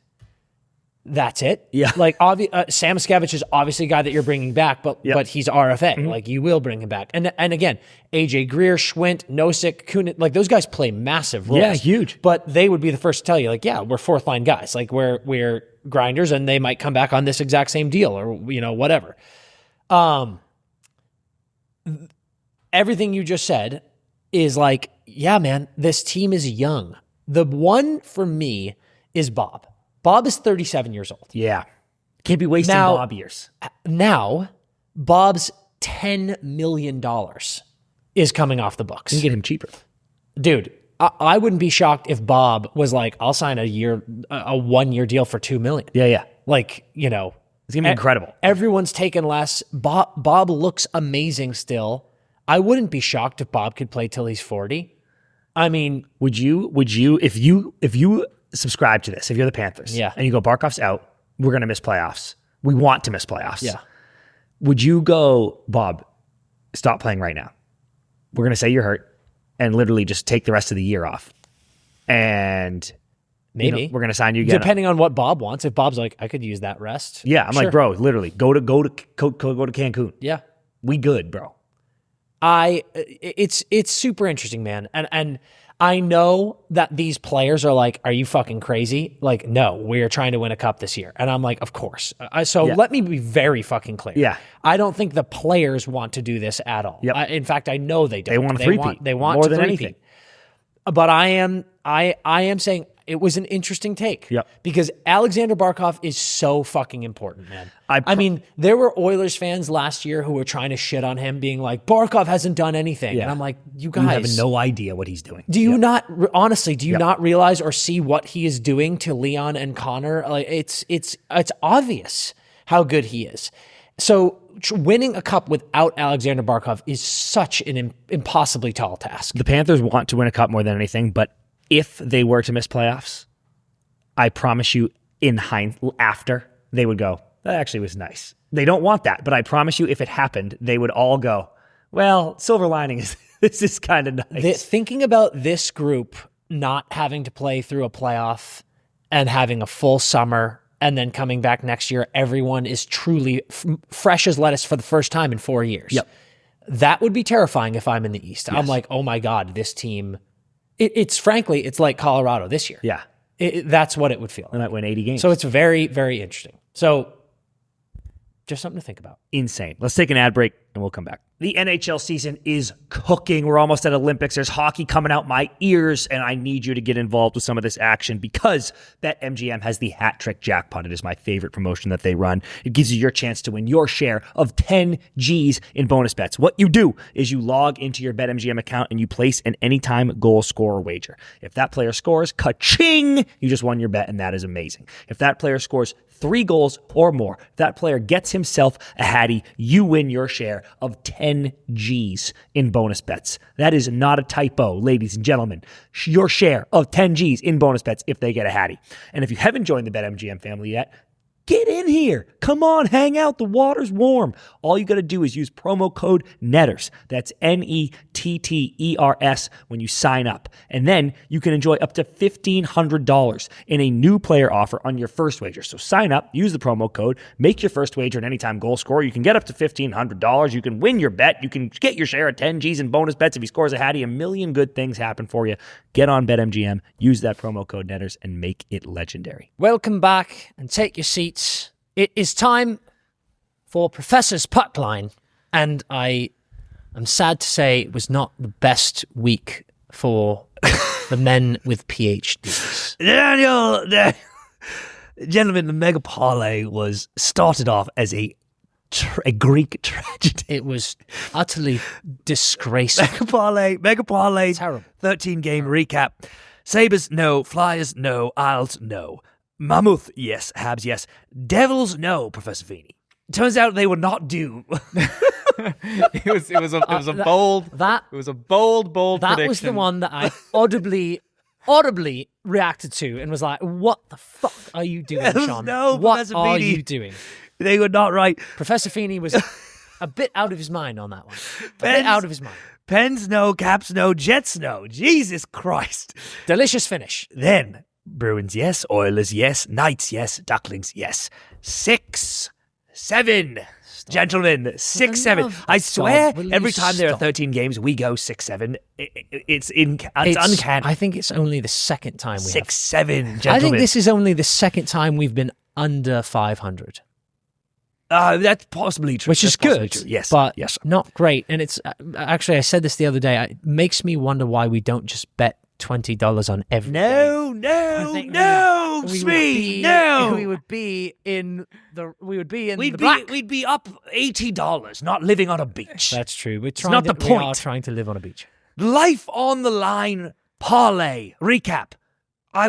that's it. Yeah. Samoskevich is obviously a guy that you're bringing back, but he's RFA. Mm-hmm. You will bring him back. And again, AJ Greer, Schwindt, Nosek, Kunin, those guys play massive roles. Yeah, huge. But they would be the first to tell you, we're fourth line guys. We're grinders and they might come back on this exact same deal or, whatever. Everything you just said is man, this team is young. The one for me is Bob. Bob is 37 years old. Yeah. Can't be wasting Bob years. Now, Bob's $10 million is coming off the books. You can get him cheaper. Dude, I wouldn't be shocked if Bob was I'll sign a 1-year deal for $2 million. Yeah. It's going to be incredible. Everyone's taking less. Bob looks amazing still. I wouldn't be shocked if Bob could play till he's 40. I mean, would you if you subscribe to this, if you're the Panthers, and you go, Barkov's out, we're going to miss playoffs. We want to miss playoffs. Yeah. Would you go, Bob, stop playing right now? We're going to say you're hurt and literally just take the rest of the year off. And maybe we're going to sign you again. Depending on what Bob wants. If Bob's I could use that rest. Yeah. I'm sure. bro, literally go to Cancun. Yeah. We good, bro. It's super interesting, man. And I know that these players are are you fucking crazy? No, we're trying to win a cup this year. And I'm of course. Let me be very fucking clear. Yeah. I don't think the players want to do this at all. Yep. In fact, I know they don't. They want a three-peat. They want more to than three-peat. anything. But I am saying it was an interesting take. Yep. Because Alexander Barkov is so fucking important, man. I mean, there were Oilers fans last year who were trying to shit on him, being Barkov hasn't done anything. Yeah. And I'm you guys have no idea what he's doing. Do you not, honestly, not realize or see what he is doing to Leon and Connor? It's obvious how good he is. So winning a cup without Alexander Barkov is such an impossibly tall task. The Panthers want to win a cup more than anything, but if they were to miss playoffs, I promise you after, they would go, that actually was nice. They don't want that, but I promise you if it happened, they would all go, well, silver lining is this is kind of nice. Thinking about this group not having to play through a playoff and having a full summer and then coming back next year, everyone is truly fresh as lettuce for the first time in 4 years. Yep. That would be terrifying if I'm in the East. Yes. I'm oh my God, this team... It's frankly, it's like Colorado this year. Yeah. That's what it would feel like. They might win 80 games. So it's very, very interesting. So Just something to think about. Insane. Let's take an ad break and we'll come back. The NHL season is cooking. We're almost at Olympics. There's hockey coming out my ears, and I need you to get involved with some of this action because BetMGM has the Hat Trick Jackpot. It is my favorite promotion that they run. It gives you your chance to win your share of 10 G's in bonus bets. What you do is you log into your BetMGM account and you place an anytime goal scorer wager. If that player scores, ka-ching, you just won your bet, and that is amazing. If that player scores 3 goals or more, if that player gets himself a hattie, you win your share of 10 G's in bonus bets. That is not a typo, ladies and gentlemen. Your share of 10 G's in bonus bets if they get a hattie. And if you haven't joined the BetMGM family yet, get in here. Come on, hang out. The water's warm. All you got to do is use promo code NETTERS. That's NETTERS when you sign up. And then you can enjoy up to $1,500 in a new player offer on your first wager. So sign up, use the promo code, make your first wager an anytime goal scorer. You can get up to $1,500. You can win your bet. You can get your share of 10 G's in bonus bets. If he scores a hattie, a million good things happen for you. Get on BetMGM, use that promo code NETTERS, and make it legendary. Welcome back and take your seats. It is time for Professor's Puckline, and I am sad to say it was not the best week for the men with PhDs. Daniel, gentlemen, the mega parlay was started off as a Greek tragedy. It was utterly disgraceful. Mega parlay, Terrible. 13-game recap. Sabres, no. Flyers, no. Isles, no. Mammoth, yes. Habs, yes. Devils, no, Professor Feeney. Turns out they were not due. It was a bold That prediction. was the one that I audibly reacted to and was like, what the fuck are you doing, Sean? No, what Professor are Feeney. you doing? They were not right. Professor Feeney was a bit out of his mind on that one. A bit out of his mind. Pens, no. Caps, no. Jets, no. Jesus Christ. Delicious finish. Then, Bruins, yes. Oilers, yes. Knights, yes. Ducklings, yes. 6-7. Gentlemen, 6-7. I swear, every time there are 13 games, we go 6-7. It's uncanny. I think it's only the second time we 6-7, gentlemen. I think this is only the second time we've been under 500. That's possibly true. Which is good. Yes. But yes. not great. And it's actually, I said this the other day, it makes me wonder why we don't just bet $20 on every game. No, Smee, no. We would be in the black. We'd be up $80, not living on a beach. That's true. We are trying to live on a beach. Life on the line, parlay, recap.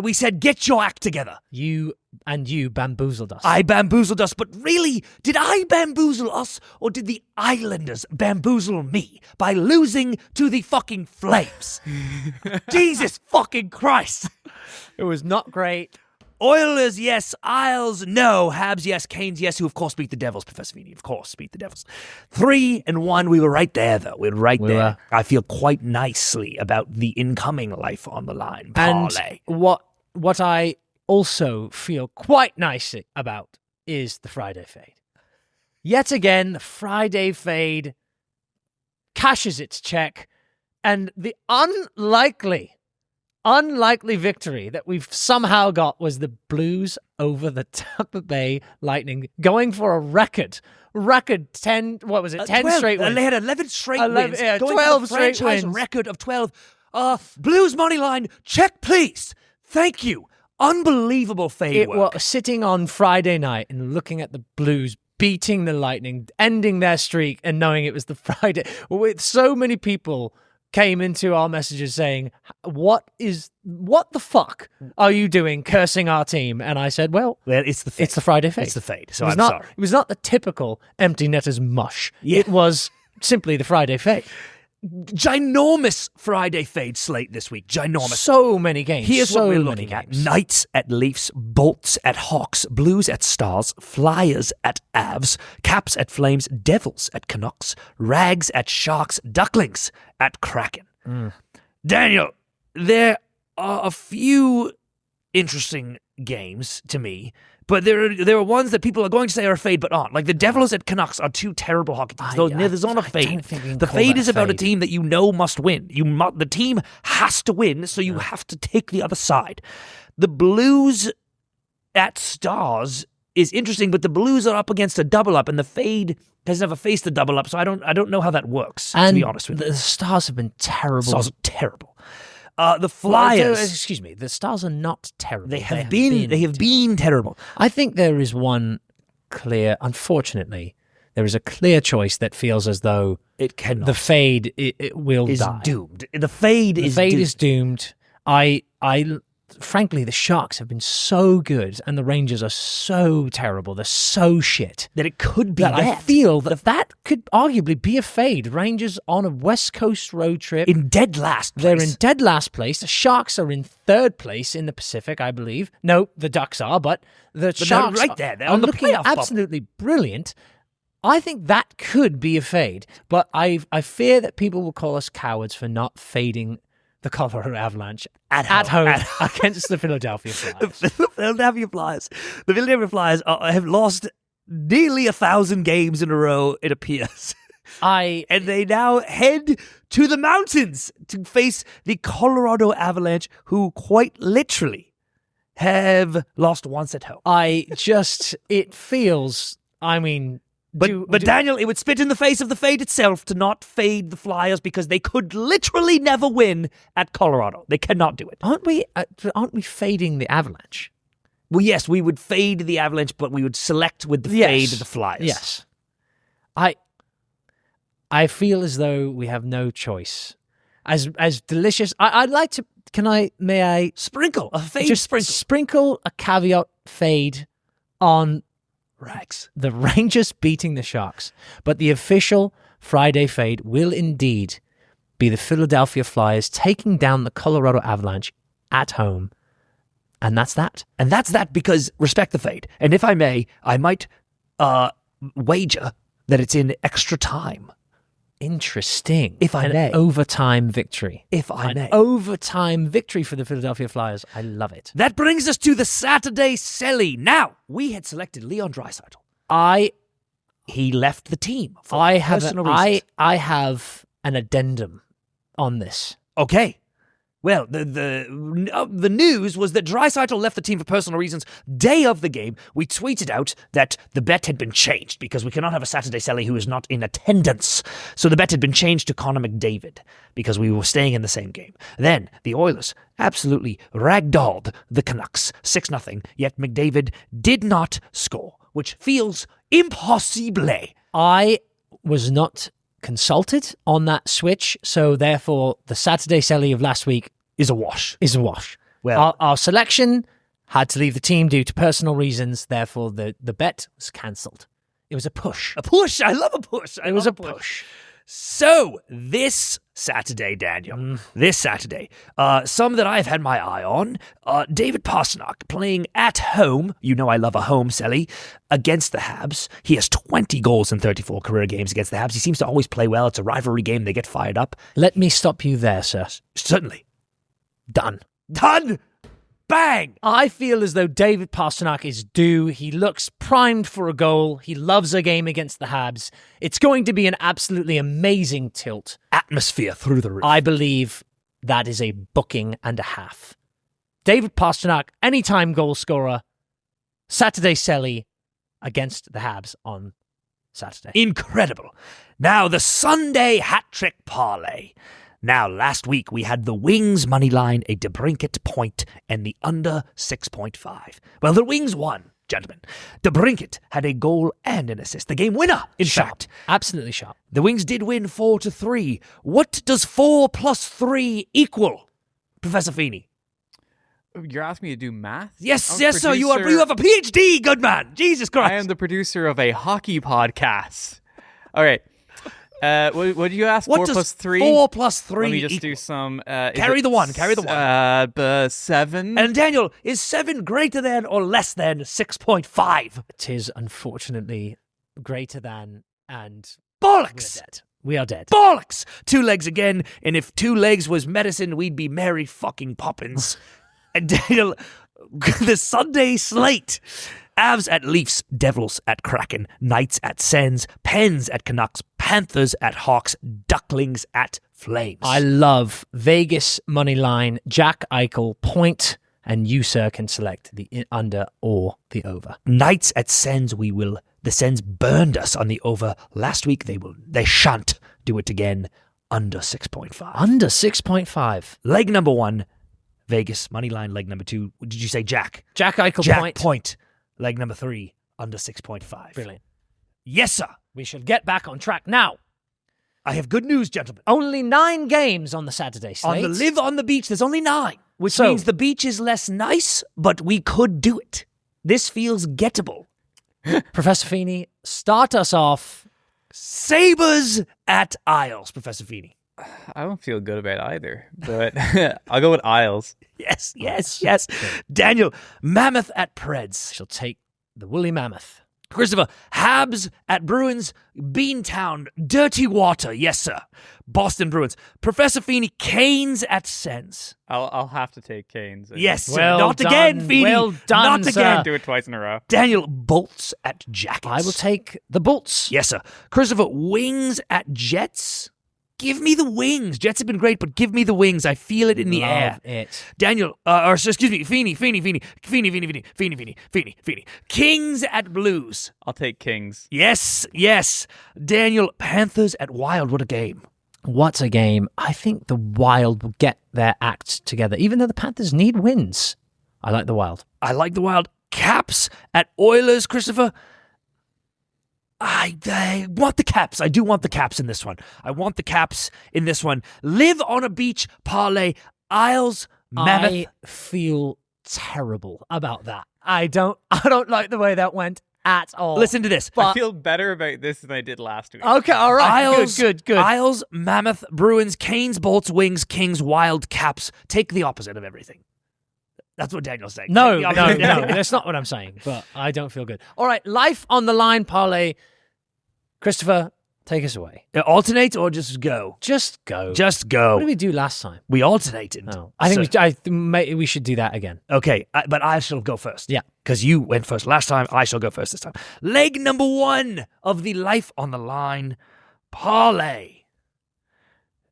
We said, get your act together. You bamboozled us. I bamboozled us, but really, did I bamboozle us, or did the Islanders bamboozle me by losing to the fucking Flames? Jesus fucking Christ. It was not great. Oilers, yes. Isles, no. Habs, yes. Canes, yes. Who, of course, beat the Devils. Professor Feeney, of course, beat the Devils. 3-1. We were right there, though. We were. I feel quite nicely about the incoming life on the line. Parlay. And what I also feel quite nicely about is the Friday fade. Yet again, the Friday fade cashes its check, and the unlikely victory that we've somehow got was the Blues over the Tampa Bay Lightning, going for a record 10, what was it, 10 12, straight wins. They had 11 straight wins. Yeah, going 12 for straight franchise wins. record of 12. Blues money line, check please. Thank you. Unbelievable fade work. Sitting on Friday night and looking at the Blues beating the Lightning, ending their streak, and knowing it was the Friday. With so many people came into our messages saying, what the fuck are you doing cursing our team? And I said, well, it's the fade. It's the Friday fade. It's the fade. So I'm sorry. It was not the typical empty netters mush. Yeah. It was simply the Friday fade. Ginormous Friday fade slate this week. Ginormous. So many games. Here's so what we're many looking at. games. Knights at Leafs, Bolts at Hawks, Blues at Stars, Flyers at Avs, Caps at Flames, Devils at Canucks, Rags at Sharks, Ducklings at Kraken. Daniel, there are a few interesting games to me, but there are ones that people are going to say are a fade but aren't. Like the Devils at Canucks are two terrible hockey teams. There's not a fade. The fade is about a team that you know must win. The team has to win, so you have to take the other side. The Blues at Stars is interesting, but the Blues are up against a double up, and the Fade has never faced a double up, so I don't know how that works, to be honest with you. The Stars have been terrible. Stars are terrible. The Flyers... excuse me, the Stars are not terrible. They have been terrible. I think there is one clear... Unfortunately, there is a clear choice that feels as though it cannot. The Fade it will is die. Doomed. The Fade is doomed. Frankly, the Sharks have been so good and the Rangers are so terrible. They're so shit. That it could be I feel that could arguably be a fade. Rangers on a West Coast road trip. In dead last place. They're in dead last place. The Sharks are in third place in the Pacific, I believe. No, the Ducks are, but the Sharks right there. They're are on the looking playoff absolutely brilliant. I think that could be a fade, but I fear that people will call us cowards for not fading the Colorado Avalanche at home against the Philadelphia Flyers. The Philadelphia Flyers have lost nearly 1,000 games in a row, it appears. And they now head to the mountains to face the Colorado Avalanche, who quite literally have lost once at home. It feels, But Daniel, it would spit in the face of the Fade itself to not fade the Flyers because they could literally never win at Colorado. They cannot do it. Aren't we fading the Avalanche? Well, yes, we would fade the Avalanche, but we would select with the fade of the Flyers. Yes. I feel as though we have no choice. As delicious, I'd like to. May I sprinkle a fade? Just sprinkle a caveat fade on Rags. The Rangers beating the Sharks, but the official Friday fade will indeed be the Philadelphia Flyers taking down the Colorado Avalanche at home. And that's that. And that's that because respect the fade. And if I may, I might wager that it's in extra time. Interesting. If I may. Overtime victory. If I may. Overtime victory for the Philadelphia Flyers. I love it. That brings us to the Saturday Selly. Now, we had selected Leon Draisaitl. He left the team for personal reasons. I have an addendum on this. Okay. Well, the news was that Draisaitl left the team for personal reasons. Day of the game, we tweeted out that the bet had been changed because we cannot have a Saturday Selly who is not in attendance. So the bet had been changed to Connor McDavid because we were staying in the same game. Then the Oilers absolutely ragdolled the Canucks 6-0, yet McDavid did not score, which feels impossible. I was not consulted on that switch, so therefore the Saturday Selly of last week is a wash. Well, our selection had to leave the team due to personal reasons, therefore the bet was cancelled. It was a push. A push. I love a push. It was a push. So, this Saturday, Daniel, this Saturday, some that I've had my eye on, David Pastrnak playing at home, you know I love a home, Selly, against the Habs. He has 20 goals in 34 career games against the Habs. He seems to always play well. It's a rivalry game. They get fired up. Let me stop you there, sir. Certainly. Done. Bang! I feel as though David Pastrnak is due. He looks primed for a goal. He loves a game against the Habs. It's going to be an absolutely amazing tilt. Atmosphere through the roof. I believe that is a booking and a half. David Pastrnak, anytime goal scorer. Saturday Selly against the Habs on Saturday. Incredible. Now, the Sunday hat-trick parlay. Now, last week, we had the Wings money line, a DeBrincat point, and the under 6.5. Well, the Wings won, gentlemen. DeBrincat had a goal and an assist. The game winner, in fact. Absolutely sharp. The Wings did win 4-3. What does 4 plus 3 equal, Professor Feeney? You're asking me to do math? Yes, sir. You have a PhD, good man. Jesus Christ. I am the producer of a hockey podcast. All right. What did you ask? 4 plus 3? 4 plus 3 Let me just equal? do some... Carry the one. 7. And Daniel, is 7 greater than or less than 6.5? It is, unfortunately, greater than and... Bollocks! We are dead. Bollocks! 2 legs again, and if 2 legs was medicine, we'd be Mary fucking Poppins. And Daniel, the Sunday slate... Avs at Leafs, Devils at Kraken, Knights at Sens, Pens at Canucks, Panthers at Hawks, Ducklings at Flames. I love Vegas money line, Jack Eichel point And you, sir, can select the under or the over. Knights at Sens, the Sens burned us on the over last week. They shan't do it again. Under 6.5. Under 6.5. Leg number 1, Vegas money line. Leg number 2, did you say Jack? Jack Eichel Jack point. Leg number 3, under 6.5. Brilliant. Yes, sir. We should get back on track now. I have good news, gentlemen. Only 9 games on the Saturday slate. On the Live on the Beach, there's only 9, which means the beach is less nice, but we could do it. This feels gettable. Professor Feeney, start us off. Sabres at Isles, Professor Feeney. I don't feel good about either, but I'll go with Isles. Yes. Daniel, Mammoth at Preds. She'll take the woolly mammoth. Christopher, Habs at Bruins, Beantown, Dirty Water. Yes, sir. Boston Bruins. Professor Feeney, Canes at Sens. I'll have to take Canes. Yes, sir. Well Not done. again, Feeney. Well done, Not sir. again. Do it twice in a row. Daniel, Bolts at Jackets. I will take the Bolts. Yes, sir. Christopher, Wings at Jets. Give me the Wings. Jets have been great, but give me the Wings. I feel it in the air. It. Daniel, excuse me, Feeney. Kings at Blues. I'll take Kings. Yes. Daniel, Panthers at Wild. What a game. What a game. I think the Wild will get their act together, even though the Panthers need wins. I like the Wild. I like the Wild. Caps at Oilers, Christopher. I want the Caps. I do want the Caps in this one. Live on a Beach parlay. Isles, Mammoth. I feel terrible about that. I don't like the way that went at all. Listen to this. I feel better about this than I did last week. Okay, all right. Isles, Good. Isles, Mammoth, Bruins, Canes, Bolts, Wings, Kings, Wild, Caps. Take the opposite of everything. That's what Daniel's saying. No, Take the opposite. that's not what I'm saying, but I don't feel good. All right, life on the line parlay. Christopher, take us away. Alternate or just go? Just go. Just go. What did we do last time? We alternated. Oh, I think we should do that again. Okay, but I shall go first. Yeah. Because you went first last time, I shall go first this time. Leg number 1 of the Life on the Line parlay.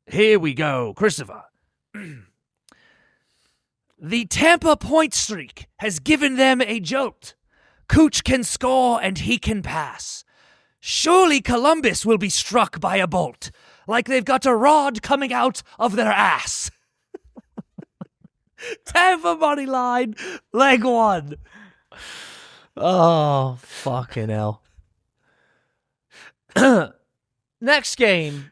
Here we go, Christopher. The Tampa point streak has given them a jolt. Cooch can score and he can pass. Surely Columbus will be struck by a bolt, like they've got a rod coming out of their ass. Tampa money line, leg 1. Oh, fucking hell. Next game.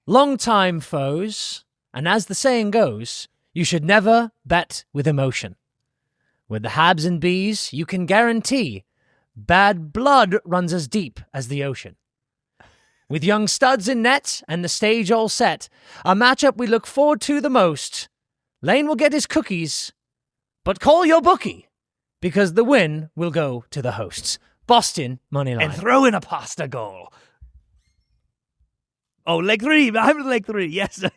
Long-time foes, and as the saying goes, you should never bet with emotion. With the Habs and Bees, you can guarantee bad blood runs as deep as the ocean. With young studs in net and the stage all set, a matchup we look forward to the most. Lane will get his cookies, but call your bookie, because the win will go to the hosts. Boston, money line. And throw in a pasta goal. Oh, leg 3. I'm leg 3. Yes, sir.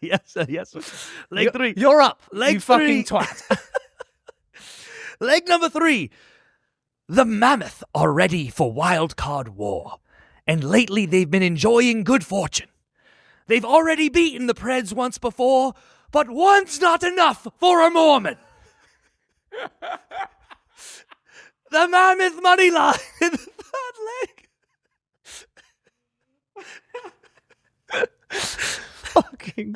Leg 3. You're up, Leg you fucking 3. twat. Leg number 3. The Mammoth are ready for wild card war, and lately they've been enjoying good fortune. They've already beaten the Preds once before, but one's not enough for a Mormon. The Mammoth money line in the third leg. Fucking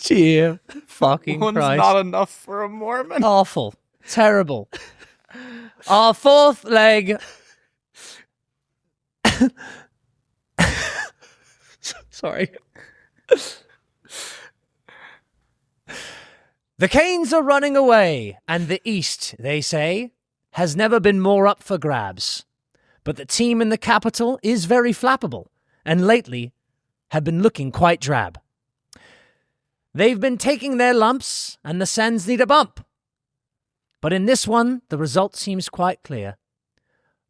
cheer. Fucking One's Christ. not enough for a Mormon. Awful. Terrible. Our fourth leg. Sorry. The Canes are running away, and the East, they say, has never been more up for grabs. But the team in the capital is very flappable, and lately have been looking quite drab. They've been taking their lumps, and the Sens need a bump. But in this one, the result seems quite clear.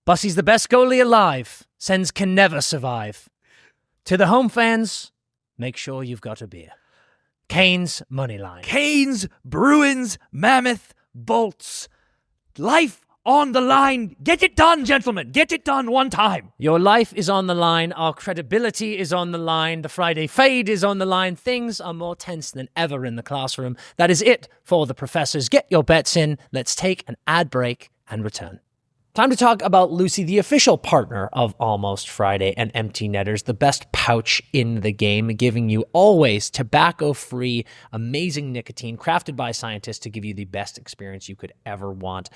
Bussy's the best goalie alive. Sens can never survive. To the home fans, make sure you've got a beer. Canes money line. Canes, Bruins, Mammoth, Bolts. Life on the line. Get it done, gentlemen. Get it done one time. Your life is on the line. Our credibility is on the line. The Friday fade is on the line. Things are more tense than ever in the classroom. That is it for the professors. Get your bets in. Let's take an ad break and return. Time to talk about Lucy, the official partner of Almost Friday and Empty Netters, the best pouch in the game, giving you always tobacco-free, amazing nicotine, crafted by scientists to give you the best experience you could ever want.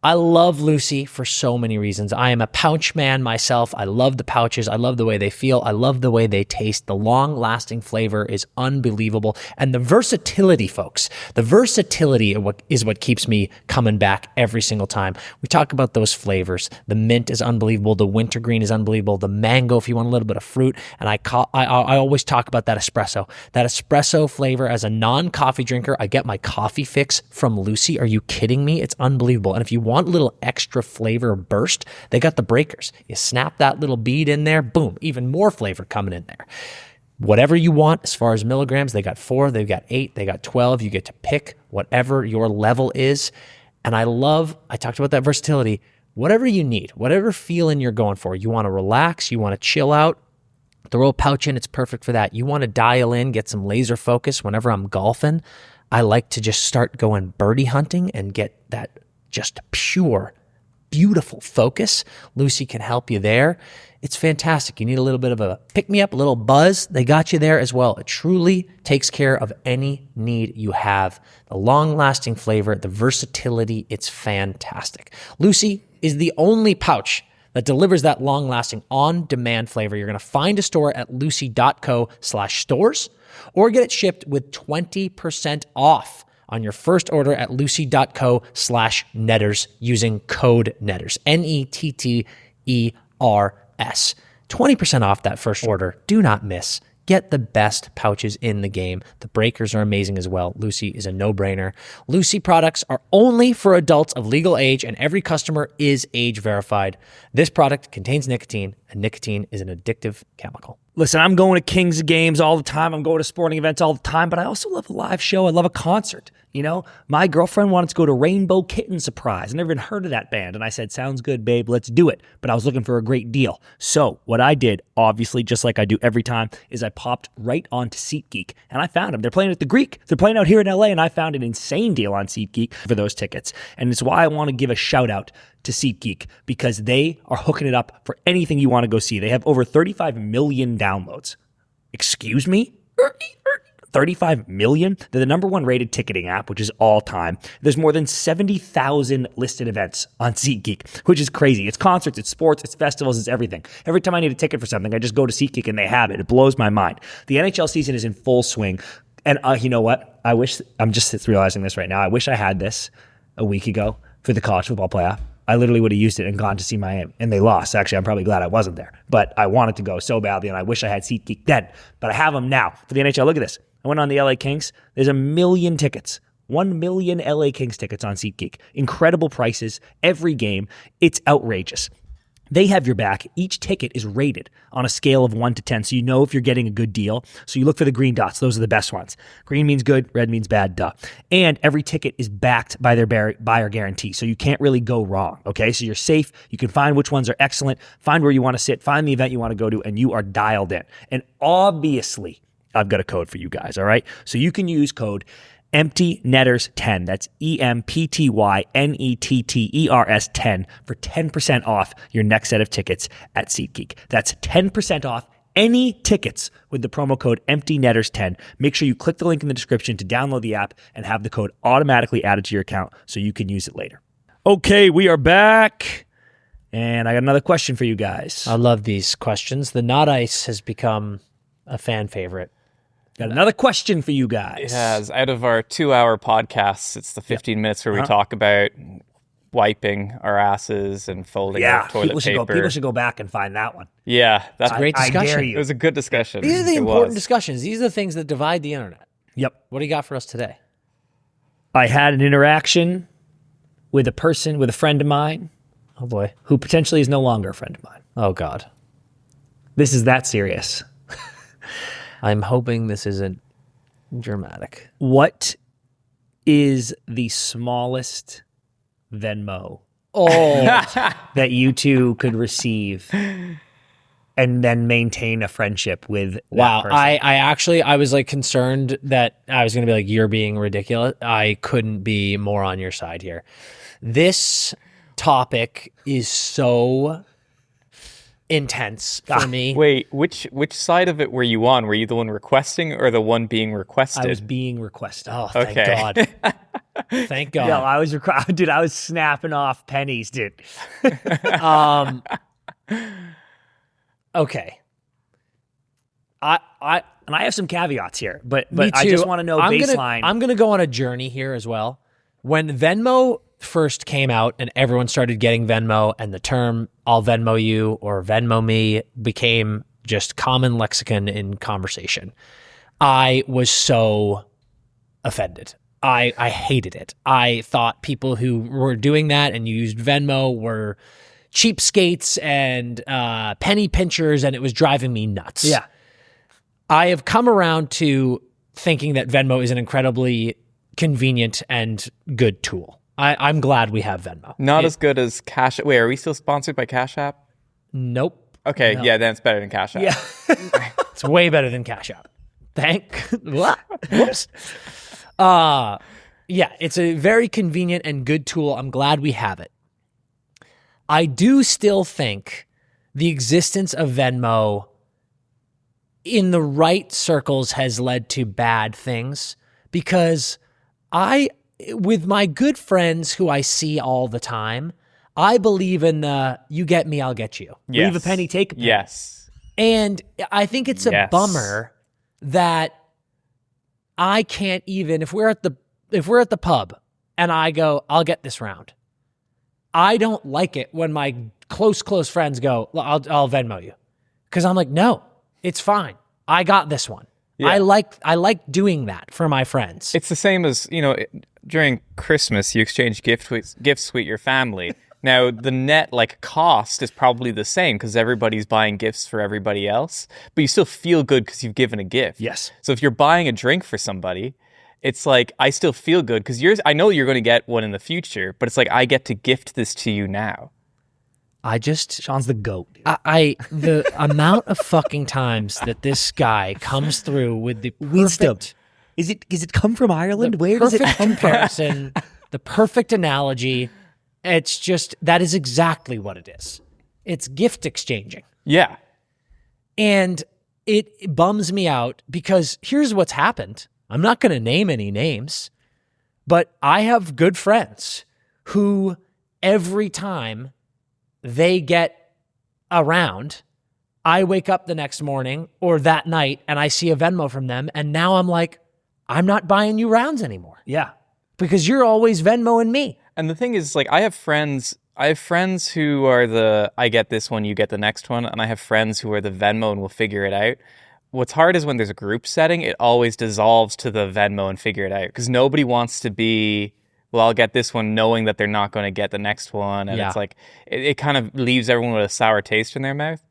I love Lucy for so many reasons. I am a pouch man myself. I love the pouches. I love the way they feel. I love the way they taste. The long-lasting flavor is unbelievable. And the versatility, folks, the versatility is what keeps me coming back every single time. We talk about those flavors. The mint is unbelievable. The wintergreen is unbelievable. The mango, if you want a little bit of fruit. And I always talk about that espresso. That espresso flavor as a non-coffee drinker, I get my coffee fix from Lucy. Are you kidding me? It's unbelievable. And if you want a little extra flavor burst, they got the breakers. You snap that little bead in there, boom, even more flavor coming in there. Whatever you want as far as milligrams, they got 4, they've got 8, they got 12. You get to pick whatever your level is. And I talked about that versatility. Whatever you need, whatever feeling you're going for, you want to relax, you want to chill out, throw a pouch in, it's perfect for that. You want to dial in, get some laser focus. Whenever I'm golfing, I like to just start going birdie hunting and get that just pure, beautiful focus. Lucy can help you there. It's fantastic. You need a little bit of a pick-me-up, a little buzz. They got you there as well. It truly takes care of any need you have. The long-lasting flavor, the versatility, it's fantastic. Lucy is the only pouch that delivers that long-lasting on-demand flavor. You're going to find a store at lucy.co/stores or get it shipped with 20% off on your first order at lucy.co/netters using code netters, NETTERS. 20% off that first order. Do not miss. Get the best pouches in the game. The breakers are amazing as well. Lucy is a no-brainer. Lucy products are only for adults of legal age, and every customer is age verified. This product contains nicotine, and nicotine is an addictive chemical. Listen, I'm going to Kings games all the time. I'm going to sporting events all the time, but I also love a live show. I love a concert. You know, my girlfriend wanted to go to Rainbow Kitten Surprise. I never even heard of that band. And I said, sounds good, babe, let's do it. But I was looking for a great deal. So what I did, obviously, just like I do every time, is I popped right onto SeatGeek and I found them. They're playing at the Greek. They're playing out here in LA, and I found an insane deal on SeatGeek for those tickets. And it's why I want to give a shout out to SeatGeek, because they are hooking it up for anything you want to go see. They have over 35 million downloads. Excuse me? 35 million? They're the number one rated ticketing app, which is all time. There's more than 70,000 listed events on SeatGeek, which is crazy. It's concerts, it's sports, it's festivals, it's everything. Every time I need a ticket for something, I just go to SeatGeek and they have it. It blows my mind. The NHL season is in full swing. And you know what? I'm just realizing this right now. I wish I had this a week ago for the college football playoff. I literally would have used it and gone to see Miami, and they lost. Actually, I'm probably glad I wasn't there, but I wanted to go so badly, and I wish I had SeatGeek then, but I have them now for the NHL. Look at this. I went on the LA Kings. There's 1 million tickets. 1 million LA Kings tickets on SeatGeek. Incredible prices every game. It's outrageous. They have your back. Each ticket is rated on a scale of 1 to 10, so you know if you're getting a good deal. So you look for the green dots. Those are the best ones. Green means good, red means bad, duh. And every ticket is backed by their buyer guarantee, so you can't really go wrong, okay? So you're safe. You can find which ones are excellent, find where you want to sit, find the event you want to go to, and you are dialed in. And obviously, I've got a code for you guys, all right? So you can use code EMPTYNETTERS10. That's EMPTYNETTERS10 for 10% off your next set of tickets at SeatGeek. That's 10% off any tickets with the promo code EMPTYNETTERS10. Make sure you click the link in the description to download the app and have the code automatically added to your account so you can use it later. Okay, we are back. And I got another question for you guys. I love these questions. The Not Ice has become a fan favorite. Got another question for you guys. It has. Out of our 2-hour podcasts, it's the 15 minutes where we talk about wiping our asses and folding our toilet paper. People should go back and find that one. Yeah, that's a great discussion. I dare you. It was a good discussion. These are the important discussions. These are the things that divide the internet. Yep. What do you got for us today? I had an interaction with a friend of mine. Oh, boy. Who potentially is no longer a friend of mine. Oh, God. This is that serious. I'm hoping this isn't dramatic. What is the smallest Venmo that you two could receive and then maintain a friendship with that person. I was like concerned that I was going to be like, you're being ridiculous. I couldn't be more on your side here. This topic is so intense for me. Wait, which side of it were you on? Were you the one requesting or the one being requested? I was being requested. Oh, thank God. Thank God. Yeah, I was dude, I was snapping off pennies, dude. Okay. And I have some caveats here, but I just want to know baseline. I'm going to go on a journey here as well. When Venmo first came out and everyone started getting Venmo and the term "I'll Venmo you" or "Venmo me" became just common lexicon in conversation, I was so offended. I hated it. I thought people who were doing that and used Venmo were cheapskates and penny pinchers, and it was driving me nuts. Yeah. I have come around to thinking that Venmo is an incredibly convenient and good tool. I'm glad we have Venmo. Not as good as Cash App. Wait, are we still sponsored by Cash App? Nope. Okay, yeah, then it's better than Cash App. Yeah. It's way better than Cash App. Whoops. Yeah, it's a very convenient and good tool. I'm glad we have it. I do still think the existence of Venmo in the right circles has led to bad things, because with my good friends who I see all the time, I believe in the you get me, I'll get you. Yes. Leave a penny, take a penny. Yes. And I think it's a bummer that I can't even, if we're at the pub and I go, I'll get this round. I don't like it when my close friends go, I'll Venmo you. Because I'm like, no, it's fine. I got this one. Yeah. I like doing that for my friends. It's the same as, during Christmas, you exchange gifts with your family. Now, the net cost is probably the same because everybody's buying gifts for everybody else, but you still feel good because you've given a gift. Yes. So if you're buying a drink for somebody, it's like, I still feel good because I know you're going to get one in the future, but it's like, I get to gift this to you now. Sean's the GOAT. Dude. The amount of fucking times that this guy comes through with the wisdom. Is it come from Ireland? Where does it come comparison, the perfect analogy. It's just, that is exactly what it is. It's gift exchanging. Yeah. And it bums me out because here's what's happened. I'm not going to name any names, but I have good friends who every time they get around, I wake up the next morning or that night and I see a Venmo from them. And now I'm like, I'm not buying you rounds anymore. Yeah. Because you're always Venmoing me. And the thing is, I have friends who are the, I get this one, you get the next one. And I have friends who are the Venmo and will figure it out. What's hard is when there's a group setting, it always dissolves to the Venmo and figure it out. Because nobody wants to be, well, I'll get this one knowing that they're not going to get the next one. And it's like, it kind of leaves everyone with a sour taste in their mouth.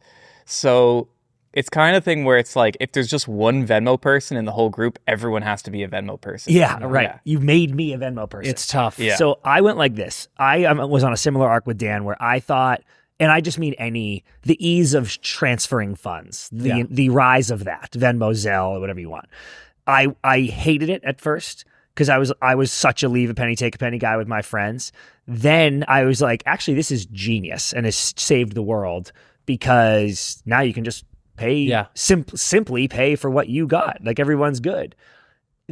So it's kind of thing where it's like, if there's just one Venmo person in the whole group, everyone has to be a Venmo person. Yeah, right. Yeah. You made me a Venmo person. It's tough. Yeah. So I went like this. I was on a similar arc with Dan where I thought, and I just mean the ease of transferring funds, the rise of that, Venmo, Zelle, or whatever you want. I hated it at first because I was such a leave a penny, take a penny guy with my friends. Then I was like, actually, this is genius and has saved the world because now you can just pay, simply pay for what you got. Like everyone's good.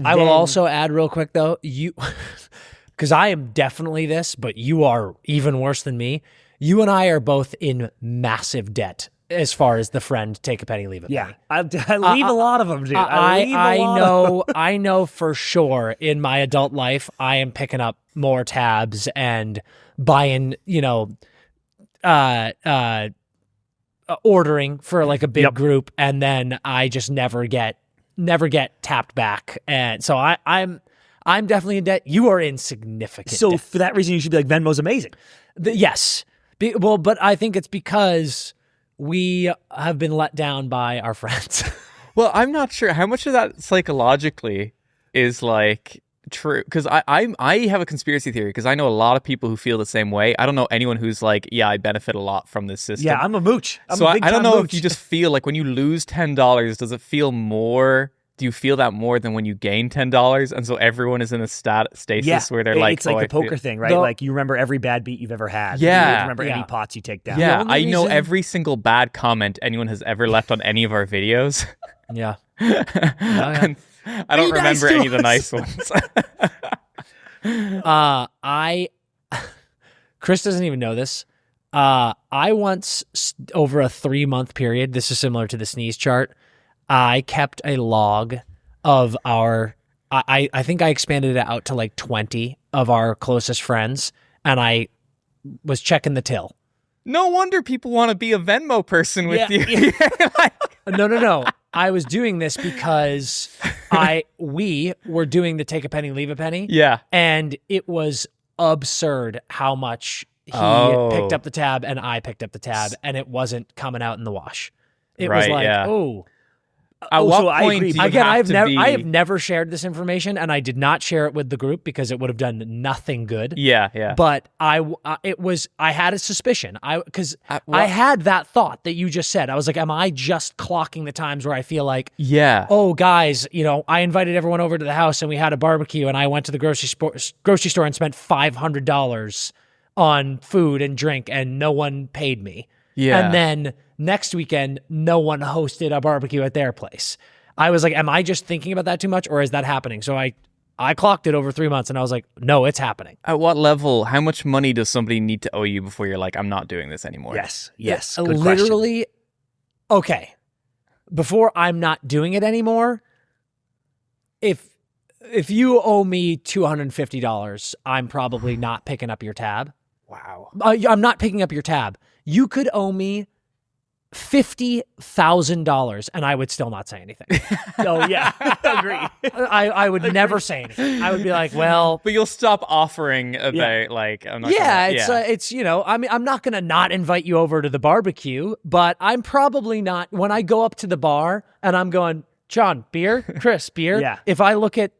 I will also add real quick though, because I am definitely this, but you are even worse than me. You and I are both in massive debt as far as the friend take a penny, leave a penny. I leave a lot of them, dude. I know for sure in my adult life, I am picking up more tabs and buying, ordering for like a big group, and then I just never get tapped back. And so I'm definitely in debt. You are in significant So debt. for that reason, you should be like, Venmo's amazing. Yes. But I think it's because we have been let down by our friends. Well, I'm not sure how much of that psychologically is like True, because I have a conspiracy theory because I know a lot of people who feel the same way. I don't know anyone who's like, yeah, I benefit a lot from this system. Yeah, I'm a mooch. So I don't know if you just feel like when you lose $10, does it feel more? Do you feel that more than when you gain $10? And so everyone is in a stasis where they're like, it's like the poker thing, right? Like you remember every bad beat you've ever had. Yeah. You remember any pots you take down. Yeah, I know every single bad comment anyone has ever left on any of our videos. Yeah. And I don't remember any of the nice ones. Chris doesn't even know this. I once, over a 3-month period, this is similar to the sneeze chart, I kept a log of I think I expanded it out to like 20 of our closest friends, and I was checking the till. No wonder people want to be a Venmo person with you. Yeah. No. I was doing this because we were doing the take a penny, leave a penny. Yeah. And it was absurd how much he picked up the tab and I picked up the tab, and it wasn't coming out in the wash. It was like, At what point do you again, have I have never shared this information, and I did not share it with the group because it would have done nothing good. Yeah. But I had a suspicion. I had that thought that you just said. I was like, am I just clocking the times where I feel like, oh, guys, I invited everyone over to the house and we had a barbecue, and I went to the grocery store and spent $500 on food and drink, and no one paid me. Yeah. And then next weekend, no one hosted a barbecue at their place. I was like, am I just thinking about that too much, or is that happening? So I clocked it over 3 months, and I was like, no, it's happening. At what level, how much money does somebody need to owe you before you're like, I'm not doing this anymore? Yes. Good literally, question. Okay. Before I'm not doing it anymore, if you owe me $250, I'm probably not picking up your tab. Wow. I'm not picking up your tab. You could owe me $50,000 and I would still not say anything. Oh yeah, agree. I would never say anything. I would be like, well, but you'll stop offering about like, I'm not it's I mean, I'm not gonna not invite you over to the barbecue, but I'm probably not when I go up to the bar and I'm going, John, beer, Chris, beer. Yeah. If I look at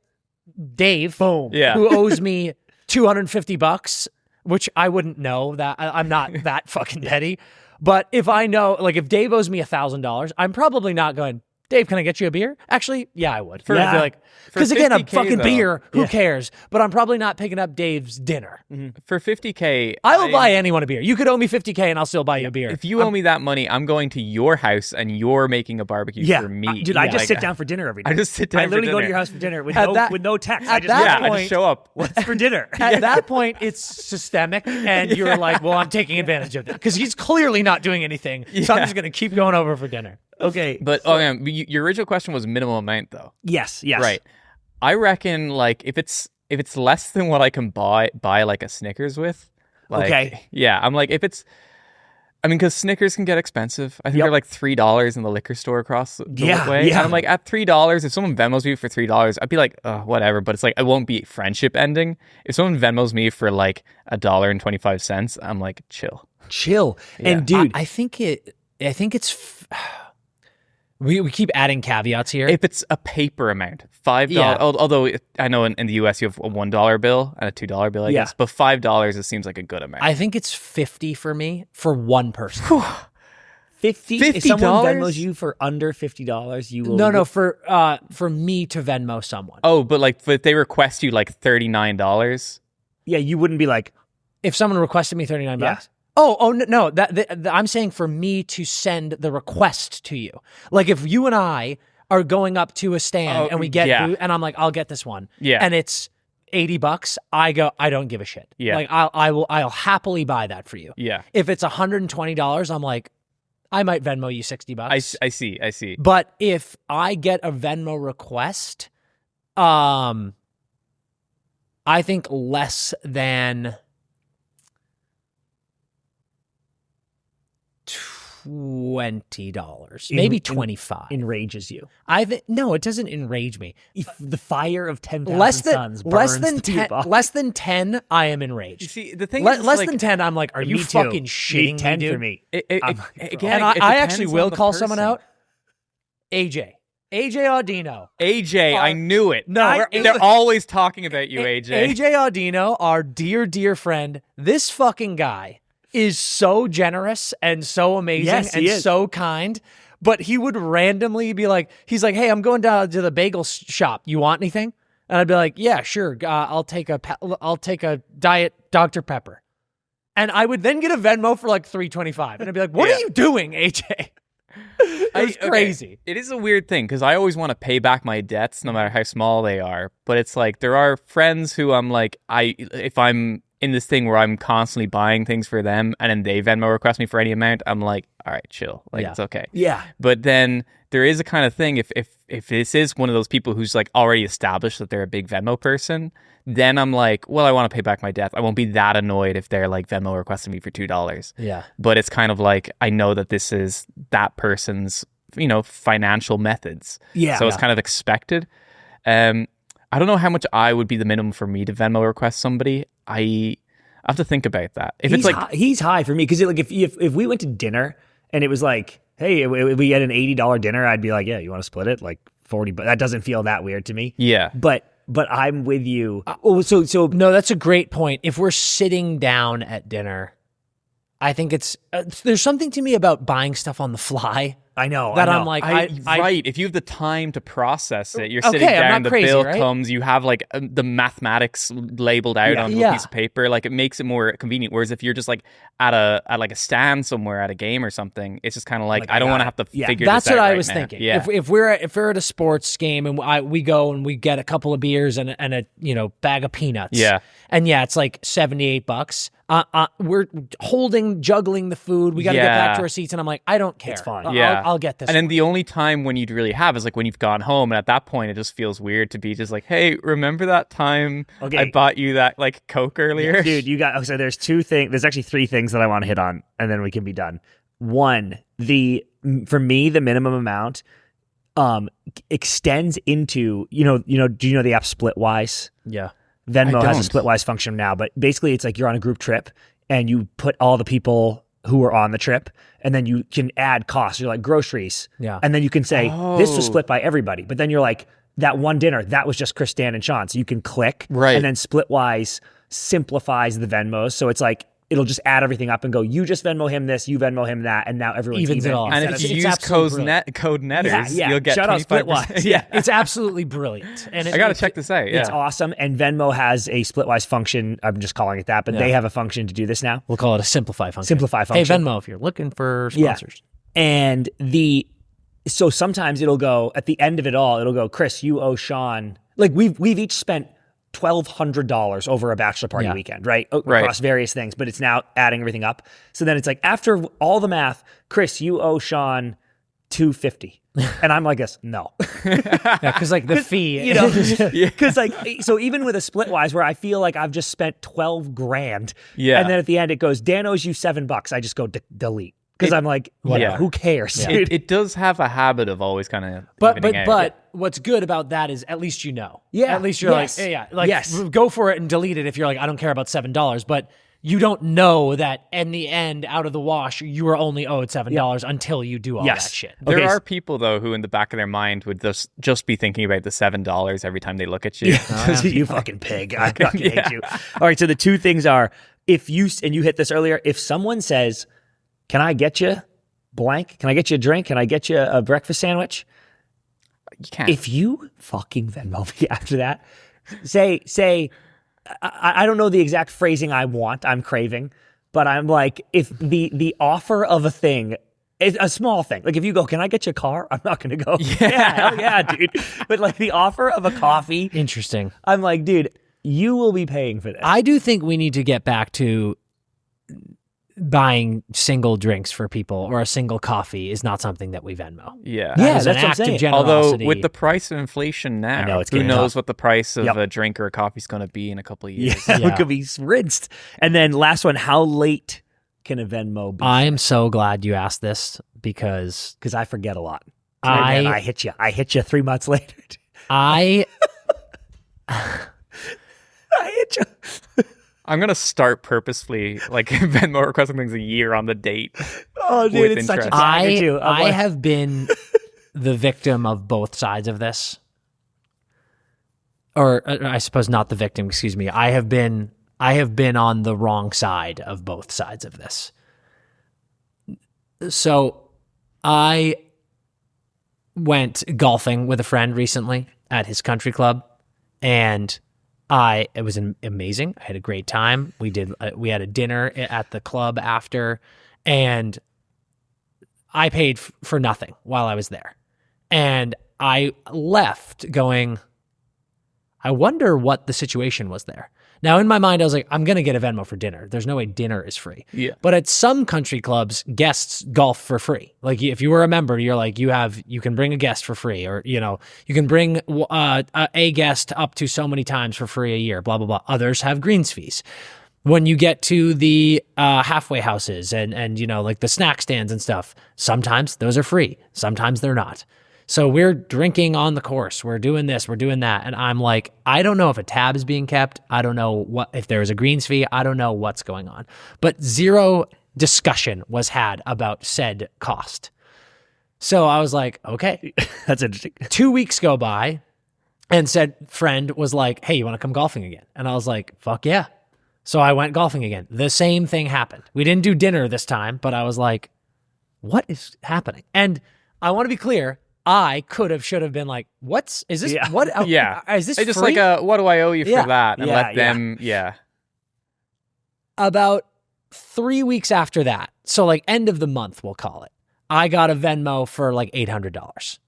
Dave, boom, who owes me $250, which I wouldn't know that I'm not that fucking petty. But if I know, like if Dave owes me $1,000, I'm probably not going, Dave, can I get you a beer? Actually, yeah, I would. Because again, a fucking beer, who cares? But I'm probably not picking up Dave's dinner. Mm-hmm. For $50K, I will buy anyone a beer. You could owe me $50K and I'll still buy you a beer. If you owe me that money, I'm going to your house and you're making a barbecue for me. Dude, I just sit down for dinner every day. I just sit down. I literally go to your house for dinner with no text. I just show up. What's for dinner? At that point, it's systemic, and you're like, well, I'm taking advantage of it because he's clearly not doing anything. So I'm just going to keep going over for dinner. Okay. But your original question was minimum amount though. Yes. Right. I reckon like if it's less than what I can buy like a Snickers with. Like, okay. Yeah, I'm like if it's because Snickers can get expensive. I think they're like $3 in the liquor store across the way. Yeah. And I'm like, at $3, if someone Venmos me for $3, I'd be like, whatever. But it's like, it won't be friendship ending. If someone Venmos me for like $1.25, I'm like, chill. Yeah. And dude, I think it's... We keep adding caveats here. If it's a paper amount, $5, although I know in the US you have a $1 bill and a $2 bill, I guess, but $5 it seems like a good amount. I think it's $50 for me for one person. 50? If someone Venmos you for under $50, you will... No, for me to Venmo someone. Oh, but like if they request you like $39. Yeah, you wouldn't be like... If someone requested me $39. Yeah. Oh no! I'm saying for me to send the request to you. Like if you and I are going up to a stand and we get food, and I'm like, I'll get this one. Yeah. And it's $80. I go, I don't give a shit. Yeah. Like I'll happily buy that for you. Yeah. If it's $120, I'm like, I might Venmo you $60. I see. But if I get a Venmo request, I think less than $20, maybe $25. Enrages you. I think no, it doesn't enrage me. If the fire of 10,000 suns burns less than 10, I am enraged. You see, the thing is, less than 10, I'm like, are you fucking shitting me, 10 dude? for me. Again, I actually will call someone out. AJ, AJ Audino. AJ, I knew it. No, they're always talking about you, AJ. AJ Audino, our dear friend. This fucking guy is so generous and so amazing and so kind. But he would randomly be like, he's like, hey, I'm going down to the bagel shop. You want anything? And I'd be like, yeah, sure. I'll take a diet Dr. Pepper. And I would then get a Venmo for like $3.25. And I'd be like, what are you doing, AJ? It's crazy. Okay. It is a weird thing because I always want to pay back my debts no matter how small they are. But it's like there are friends who I'm like, if I'm in this thing where I'm constantly buying things for them and then they Venmo request me for any amount, I'm like, all right, chill. Like, it's okay. Yeah. But then there is a kind of thing, if this is one of those people who's like already established that they're a big Venmo person, then I'm like, well, I want to pay back my debt. I won't be that annoyed if they're like Venmo requesting me for $2. Yeah. But it's kind of like, I know that this is that person's, financial methods. Yeah. So it's kind of expected. I don't know how much would be the minimum for me to Venmo request somebody. I have to think about that. If he's it's like high, he's high for me because like if we went to dinner and it was like, hey, we had an $80 dinner, I'd be like, yeah, you want to split it? Like 40, but that doesn't feel that weird to me. Yeah. But I'm with you. So no, that's a great point. If we're sitting down at dinner, I think it's there's something to me about buying stuff on the fly. I know. I'm like, right. If you have the time to process it, you're Okay, sitting I'm down, not the crazy, bill right? comes, you have like the mathematics labeled out on a piece of paper. Like it makes it more convenient. Whereas if you're just like at a stand somewhere at a game or something, it's just kind of like I don't want to have to figure That's this out what I right was now. thinking. Yeah. If we're at a sports game and we go and we get a couple of beers and a bag of peanuts. Yeah. And it's like $78. We're juggling the food. We got to get back to our seats, and I'm like, I don't care. It's fine. I'll get this. And then the only time when you'd really have is like when you've gone home, and at that point, it just feels weird to be just like, hey, remember that time I bought you that like Coke earlier? dude, you got. So there's two things. There's actually three things that I want to hit on, and then we can be done. One, for me, the minimum amount extends into do you know the app Splitwise? Yeah. Venmo has a Splitwise function now, but basically it's like you're on a group trip and you put all the people who are on the trip and then you can add costs. You're like groceries. Yeah. And then you can say, this was split by everybody. But then you're like, that one dinner, that was just Chris, Dan, and Sean. So you can click. Right. And then Splitwise simplifies the Venmos. So it's like, it'll just add everything up and go, you just Venmo him this, you Venmo him that, and now everyone's Evens even. it off. And if you use code netters, you'll get shout out 25%. Splitwise. Yeah. It's absolutely brilliant. And I got to check this out. Yeah. It's awesome. And Venmo has a Splitwise function. I'm just calling it that, but they have a function to do this now. We'll call it a simplify function. Simplify function. Hey, Venmo, if you're looking for sponsors. Yeah. And so sometimes it'll go, at the end of it all, it'll go, Chris, you owe Sean. Like we've each spent $1,200 over a bachelor party weekend, right? Across various things, but it's now adding everything up. So then it's like, after all the math, Chris, you owe Sean $250. And I'm like, no. Because like the fee, because like, so even with a Splitwise where I feel like I've just spent $12,000. Yeah. And then at the end it goes, Dan owes you $7. I just go delete. Because I'm like, whatever, who cares? Dude? It does have a habit of always kind of But what's good about that is at least Yeah. At least you're go for it and delete it if you're like, I don't care about $7. But you don't know that in the end, out of the wash, you are only owed $7 until you do all that shit. There are people though who in the back of their mind would just be thinking about the $7 every time they look at you. You fucking pig. I fucking hate you. All right, so the two things are, if you hit this earlier, if someone says, can I get you blank? Can I get you a drink? Can I get you a breakfast sandwich? You can't. If you fucking Venmo me after that, say, I don't know the exact phrasing I'm craving, but I'm like, if the offer of a thing is a small thing, like if you go, can I get you a car? I'm not going to go, yeah, dude. But like the offer of a coffee. Interesting. I'm like, dude, you will be paying for this. I do think we need to get back to buying single drinks for people or a single coffee is not something that we Venmo. Yeah. Yeah, that's what I'm an act of saying. generosity. Although with the price of inflation now, I know, it's who getting knows tough. what the price of a drink or a coffee is going to be in a couple of years. It could be rinsed. And then last one, how late can a Venmo be? I am so glad you asked this because I forget a lot. I hit you. I hit you 3 months later. I hit you. I'm going to start purposefully like Venmo requesting things a year on the date. Oh, dude, with it's such a interest. tactic too. I have been the victim of both sides of this. Or I suppose not the victim, excuse me. I have been on the wrong side of both sides of this. So I went golfing with a friend recently at his country club, and it was amazing. I had a great time. We had a dinner at the club after, and I paid for nothing while I was there. And I left going, I wonder what the situation was there. Now, in my mind, I was like, I'm going to get a Venmo for dinner. There's no way dinner is free. Yeah. But at some country clubs, guests golf for free. Like, if you were a member, you're like, you can bring a guest for free, or, you can bring a guest up to so many times for free a year, blah, blah, blah. Others have greens fees. When you get to the halfway houses and like the snack stands and stuff, sometimes those are free. Sometimes they're not. So we're drinking on the course. We're doing this, we're doing that. And I'm like, I don't know if a tab is being kept. I don't know if there is a greens fee. I don't know what's going on. But zero discussion was had about said cost. So I was like, okay. That's interesting. 2 weeks go by, and said friend was like, hey, you want to come golfing again? And I was like, fuck yeah. So I went golfing again. The same thing happened. We didn't do dinner this time, but I was like, what is happening? And I want to be clear, I should have been like, is this, what? Yeah. Is this just free? like what do I owe you for that? And let them, About 3 weeks after that, so like end of the month, we'll call it, I got a Venmo for like $800.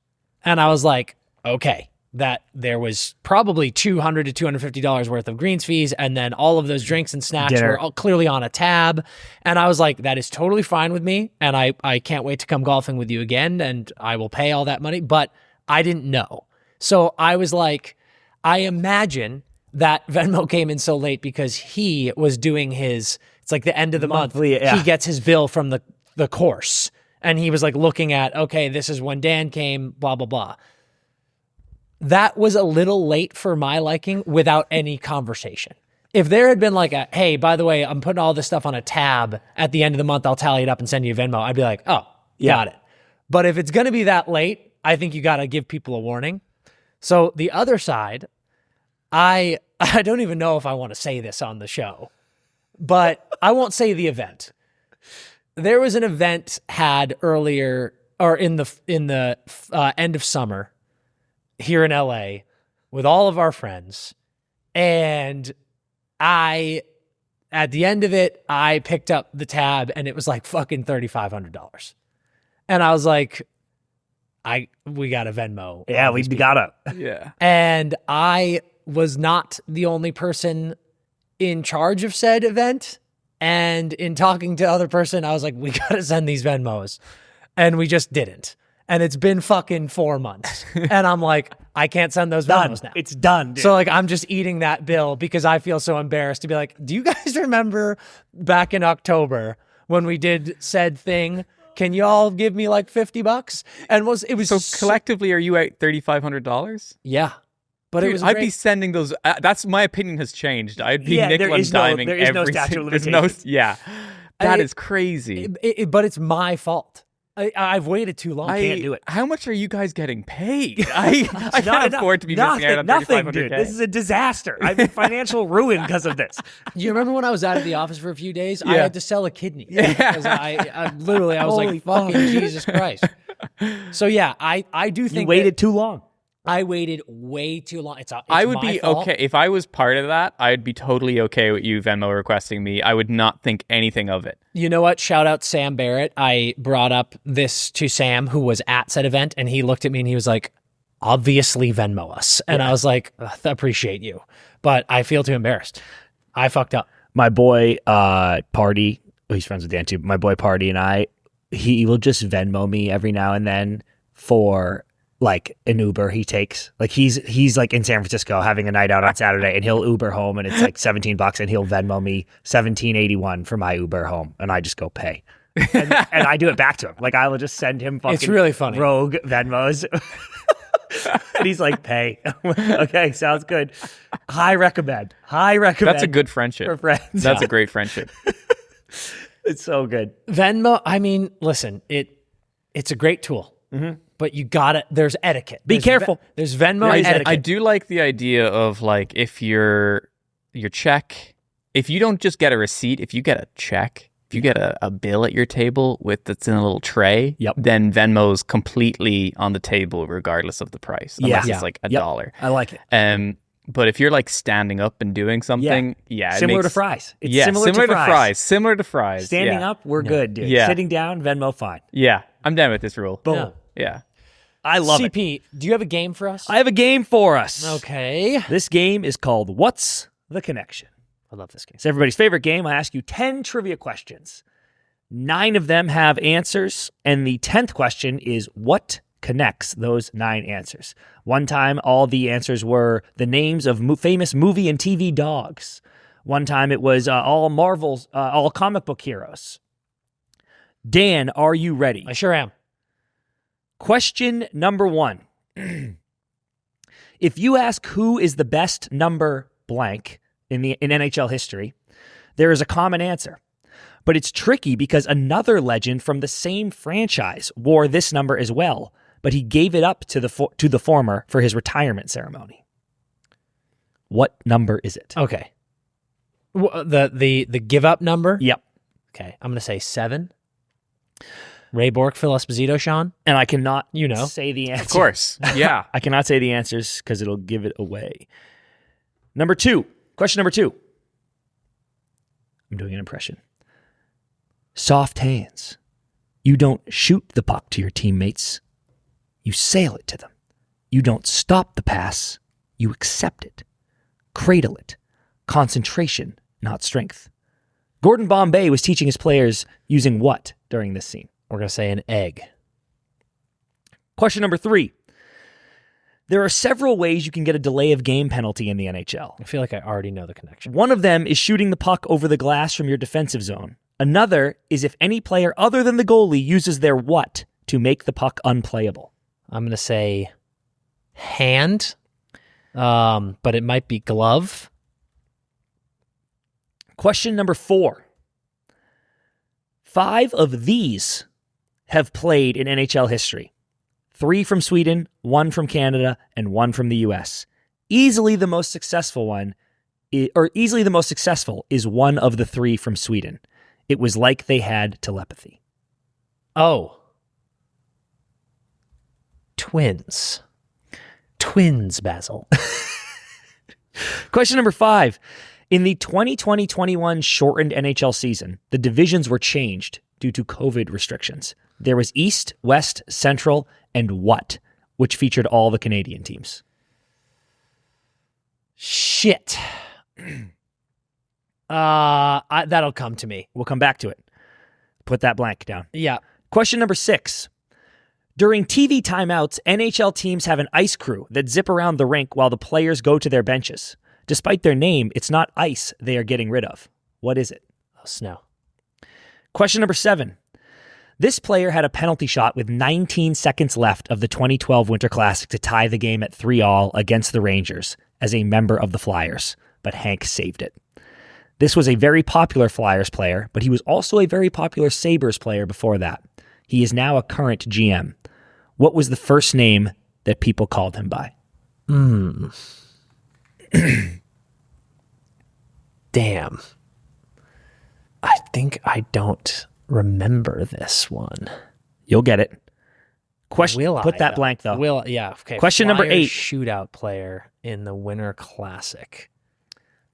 And I was like, okay, that there was probably $200 to $250 worth of greens fees, and then all of those drinks and snacks were all clearly on a tab. And I was like, that is totally fine with me, and I can't wait to come golfing with you again, and I will pay all that money. But I didn't know. So I was like, I imagine that Venmo came in so late because he was doing it's like the end of the month. He gets his bill from the course, and he was like looking at, okay, this is when Dan came, blah, blah, blah. That was a little late for my liking without any conversation. If there had been like hey, by the way, I'm putting all this stuff on a tab at the end of the month, I'll tally it up and send you a Venmo, I'd be like, oh, got it. But if it's going to be that late, I think you got to give people a warning. So the other side, I don't even know if I want to say this on the show, but I won't say the event. There was an event had earlier, or in the end of summer, here in LA with all of our friends. And at the end of it, I picked up the tab and it was like fucking $3,500. And I was like, we got a Venmo. Yeah, we gotta. Yeah. And I was not the only person in charge of said event. And in talking to the other person, I was like, we gotta send these Venmos. And we just didn't. And it's been fucking 4 months. And I'm like, I can't send those Venmos now. It's done, dude. So like, I'm just eating that bill because I feel so embarrassed to be like, do you guys remember back in October when we did said thing? Can you all give me like $50? And it was so collectively, are you at $3,500? Yeah. But Dude, it was I'd be sending those. That's my opinion has changed. I'd be nickel and diming there is no statute of limitations. That is crazy. But it's my fault. I've waited too long. I can't do it. How much are you guys getting paid? I can't afford to be missing out on nothing, dude. This is a disaster. I'm in financial ruin because of this. You remember when I was out of the office for a few days? I had to sell a kidney. Because I was like, fucking Jesus Christ. So yeah, I do think you waited too long. I waited way too long. I would be fault. okay if I was part of that. I'd be totally okay with you Venmo requesting me. I would not think anything of it. You know what? Shout out Sam Barrett. I brought up this to Sam, who was at said event, and he looked at me and he was like, "Obviously Venmo us." And I was like, "Appreciate you, but I feel too embarrassed. I fucked up." My boy Party, he's friends with Dan too. My boy Party and he will just Venmo me every now and then for like an Uber he takes. Like he's like in San Francisco having a night out on Saturday, and he'll Uber home, and it's like $17, and he'll Venmo me $17.81 for my Uber home, and I just go pay. And I do it back to him. Like I will just send him fucking it's really funny rogue Venmos. And he's like, pay. Okay, sounds good. High recommend. That's a good friendship. For friends. That's a great friendship. It's so good. Venmo, I mean, listen, it's a great tool. Mm-hmm. but you got it. There's etiquette. Be careful. There's Venmo There is etiquette. I do like the idea of like if your check, if you don't just get a receipt, if you get a check, if you get a bill at your table that's in a little tray, then Venmo's completely on the table regardless of the price, unless it's like $1. I like it. But if you're like standing up and doing something, similar to fries. It's similar to fries. Similar to fries. Standing up, we're good, dude. Yeah. Sitting down, Venmo, fine. Yeah, I'm down with this rule. Boom. Yeah. I love it. CP, do you have a game for us? I have a game for us. Okay. This game is called What's the Connection? I love this game. It's everybody's favorite game. I ask you 10 trivia questions. 9 of them have answers, and the 10th question is what connects those 9 answers. One time, all the answers were the names of famous movie and TV dogs. One time, it was all comic book heroes. Dan, are you ready? I sure am. Question number 1. If you ask who is the best number blank in NHL history, there is a common answer. But it's tricky because another legend from the same franchise wore this number as well, but he gave it up to the former for his retirement ceremony. What number is it? Okay. The give up number? Yep. Okay. I'm going to say 7. Ray Bork, Phil Esposito, Sean. And I cannot say the answer. Of course. Yeah. I cannot say the answers because it'll give it away. Number 2. Question number 2. I'm doing an impression. Soft hands. You don't shoot the puck to your teammates. You sail it to them. You don't stop the pass. You accept it. Cradle it. Concentration, not strength. Gordon Bombay was teaching his players using what during this scene? We're going to say an egg. Question number 3. There are several ways you can get a delay of game penalty in the NHL. I feel like I already know the connection. One of them is shooting the puck over the glass from your defensive zone. Another is if any player other than the goalie uses their what to make the puck unplayable. I'm going to say hand, but it might be glove. Question number 4. 5 of these have played in NHL history. 3 from Sweden, 1 from Canada, and 1 from the US. Easily the most successful is one of the 3 from Sweden. It was like they had telepathy. Oh. Twins, Basil. Question number 5. In the 2020-21 shortened NHL season, the divisions were changed due to COVID restrictions. There was East, West, Central, and what, which featured all the Canadian teams. Shit. That'll come to me. We'll come back to it. Put that blank down. Yeah. Question number 6. During TV timeouts, NHL teams have an ice crew that zip around the rink while the players go to their benches. Despite their name, it's not ice they are getting rid of. What is it? Oh, snow. Question number 7. This player had a penalty shot with 19 seconds left of the 2012 Winter Classic to tie the game at 3-3 against the Rangers as a member of the Flyers, but Hank saved it. This was a very popular Flyers player, but he was also a very popular Sabres player before that. He is now a current GM. What was the first name that people called him by? Damn. I think I don't remember this one. You'll get it. Question. Will I, Put that though? blank, though. Yeah, okay. Question number Flyers 8. Shootout player in the Winter Classic.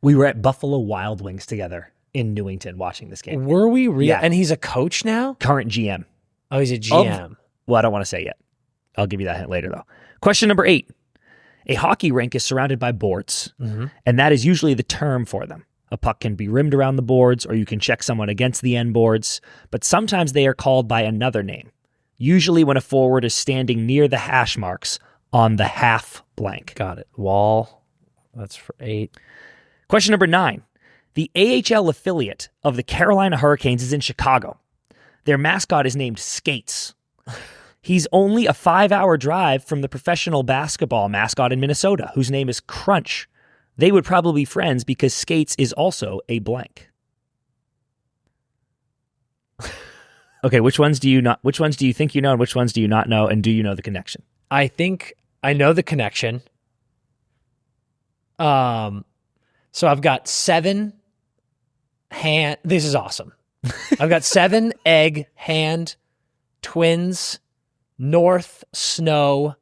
We were at Buffalo Wild Wings together in Newington watching this game. Were we really? Yeah. And he's a coach now? Current GM. Oh, he's a GM. Well, I don't want to say yet. I'll give you that hint later, though. Question number 8. A hockey rink is surrounded by boards, and that is usually the term for them. A puck can be rimmed around the boards, or you can check someone against the end boards, but sometimes they are called by another name, usually when a forward is standing near the hash marks on the half blank. Got it. Wall. That's for 8. Question number 9. The AHL affiliate of the Carolina Hurricanes is in Chicago. Their mascot is named Skates. He's only a 5-hour drive from the professional basketball mascot in Minnesota, whose name is Crunch. They would probably be friends because Skates is also a blank. Okay, which ones do you not? Which ones do you think you know, and which ones do you not know? And do you know the connection? I think I know the connection. So I've got 7 hand. This is awesome. I've got 7 egg, hand, twins, north, snow.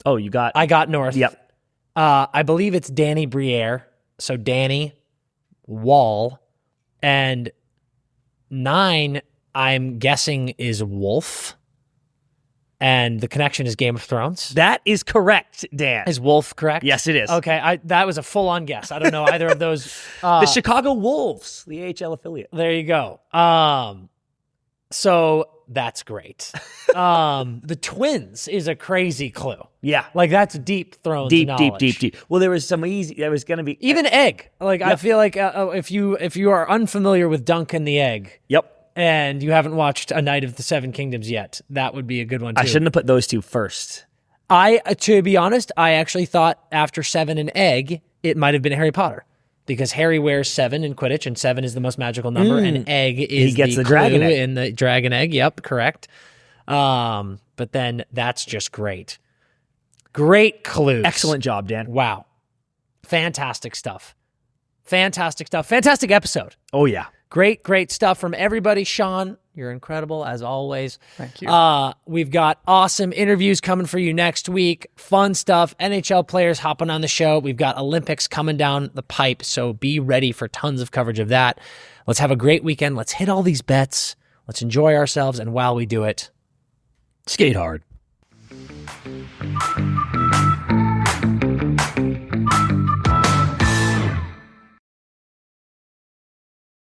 Oh, you got. I got north. Yep. I believe it's Danny Briere. So Danny, Wall, and 9, I'm guessing, is Wolf. And the connection is Game of Thrones. That is correct, Dan. Is Wolf correct? Yes, it is. Okay, that was a full-on guess. I don't know either of those. The Chicago Wolves, the AHL affiliate. There you go. So that's great. The Twins is a crazy clue. Yeah. Like, that's deep Thrones knowledge. Deep. Well, there was some easy. There was going to be even egg. Like, yep. I feel like if you are unfamiliar with Duncan the Egg. Yep. And you haven't watched A Night of the Seven Kingdoms yet, that would be a good one too. I shouldn't have put those two first. To be honest, I actually thought after 7 and egg, it might have been Harry Potter. Because Harry wears 7 in Quidditch, and 7 is the most magical number, and egg is the dragon egg. In the dragon egg. Yep, correct. But then that's just great. Great clues. Excellent job, Dan. Wow. Fantastic stuff. Fantastic episode. Oh, yeah. Great stuff from everybody. Sean, you're incredible as always. Thank you. We've got awesome interviews coming for you next week. Fun stuff. NHL players hopping on the show. We've got Olympics coming down the pipe, so be ready for tons of coverage of that. Let's have a great weekend. Let's hit all these bets. Let's enjoy ourselves, and while we do it, skate hard.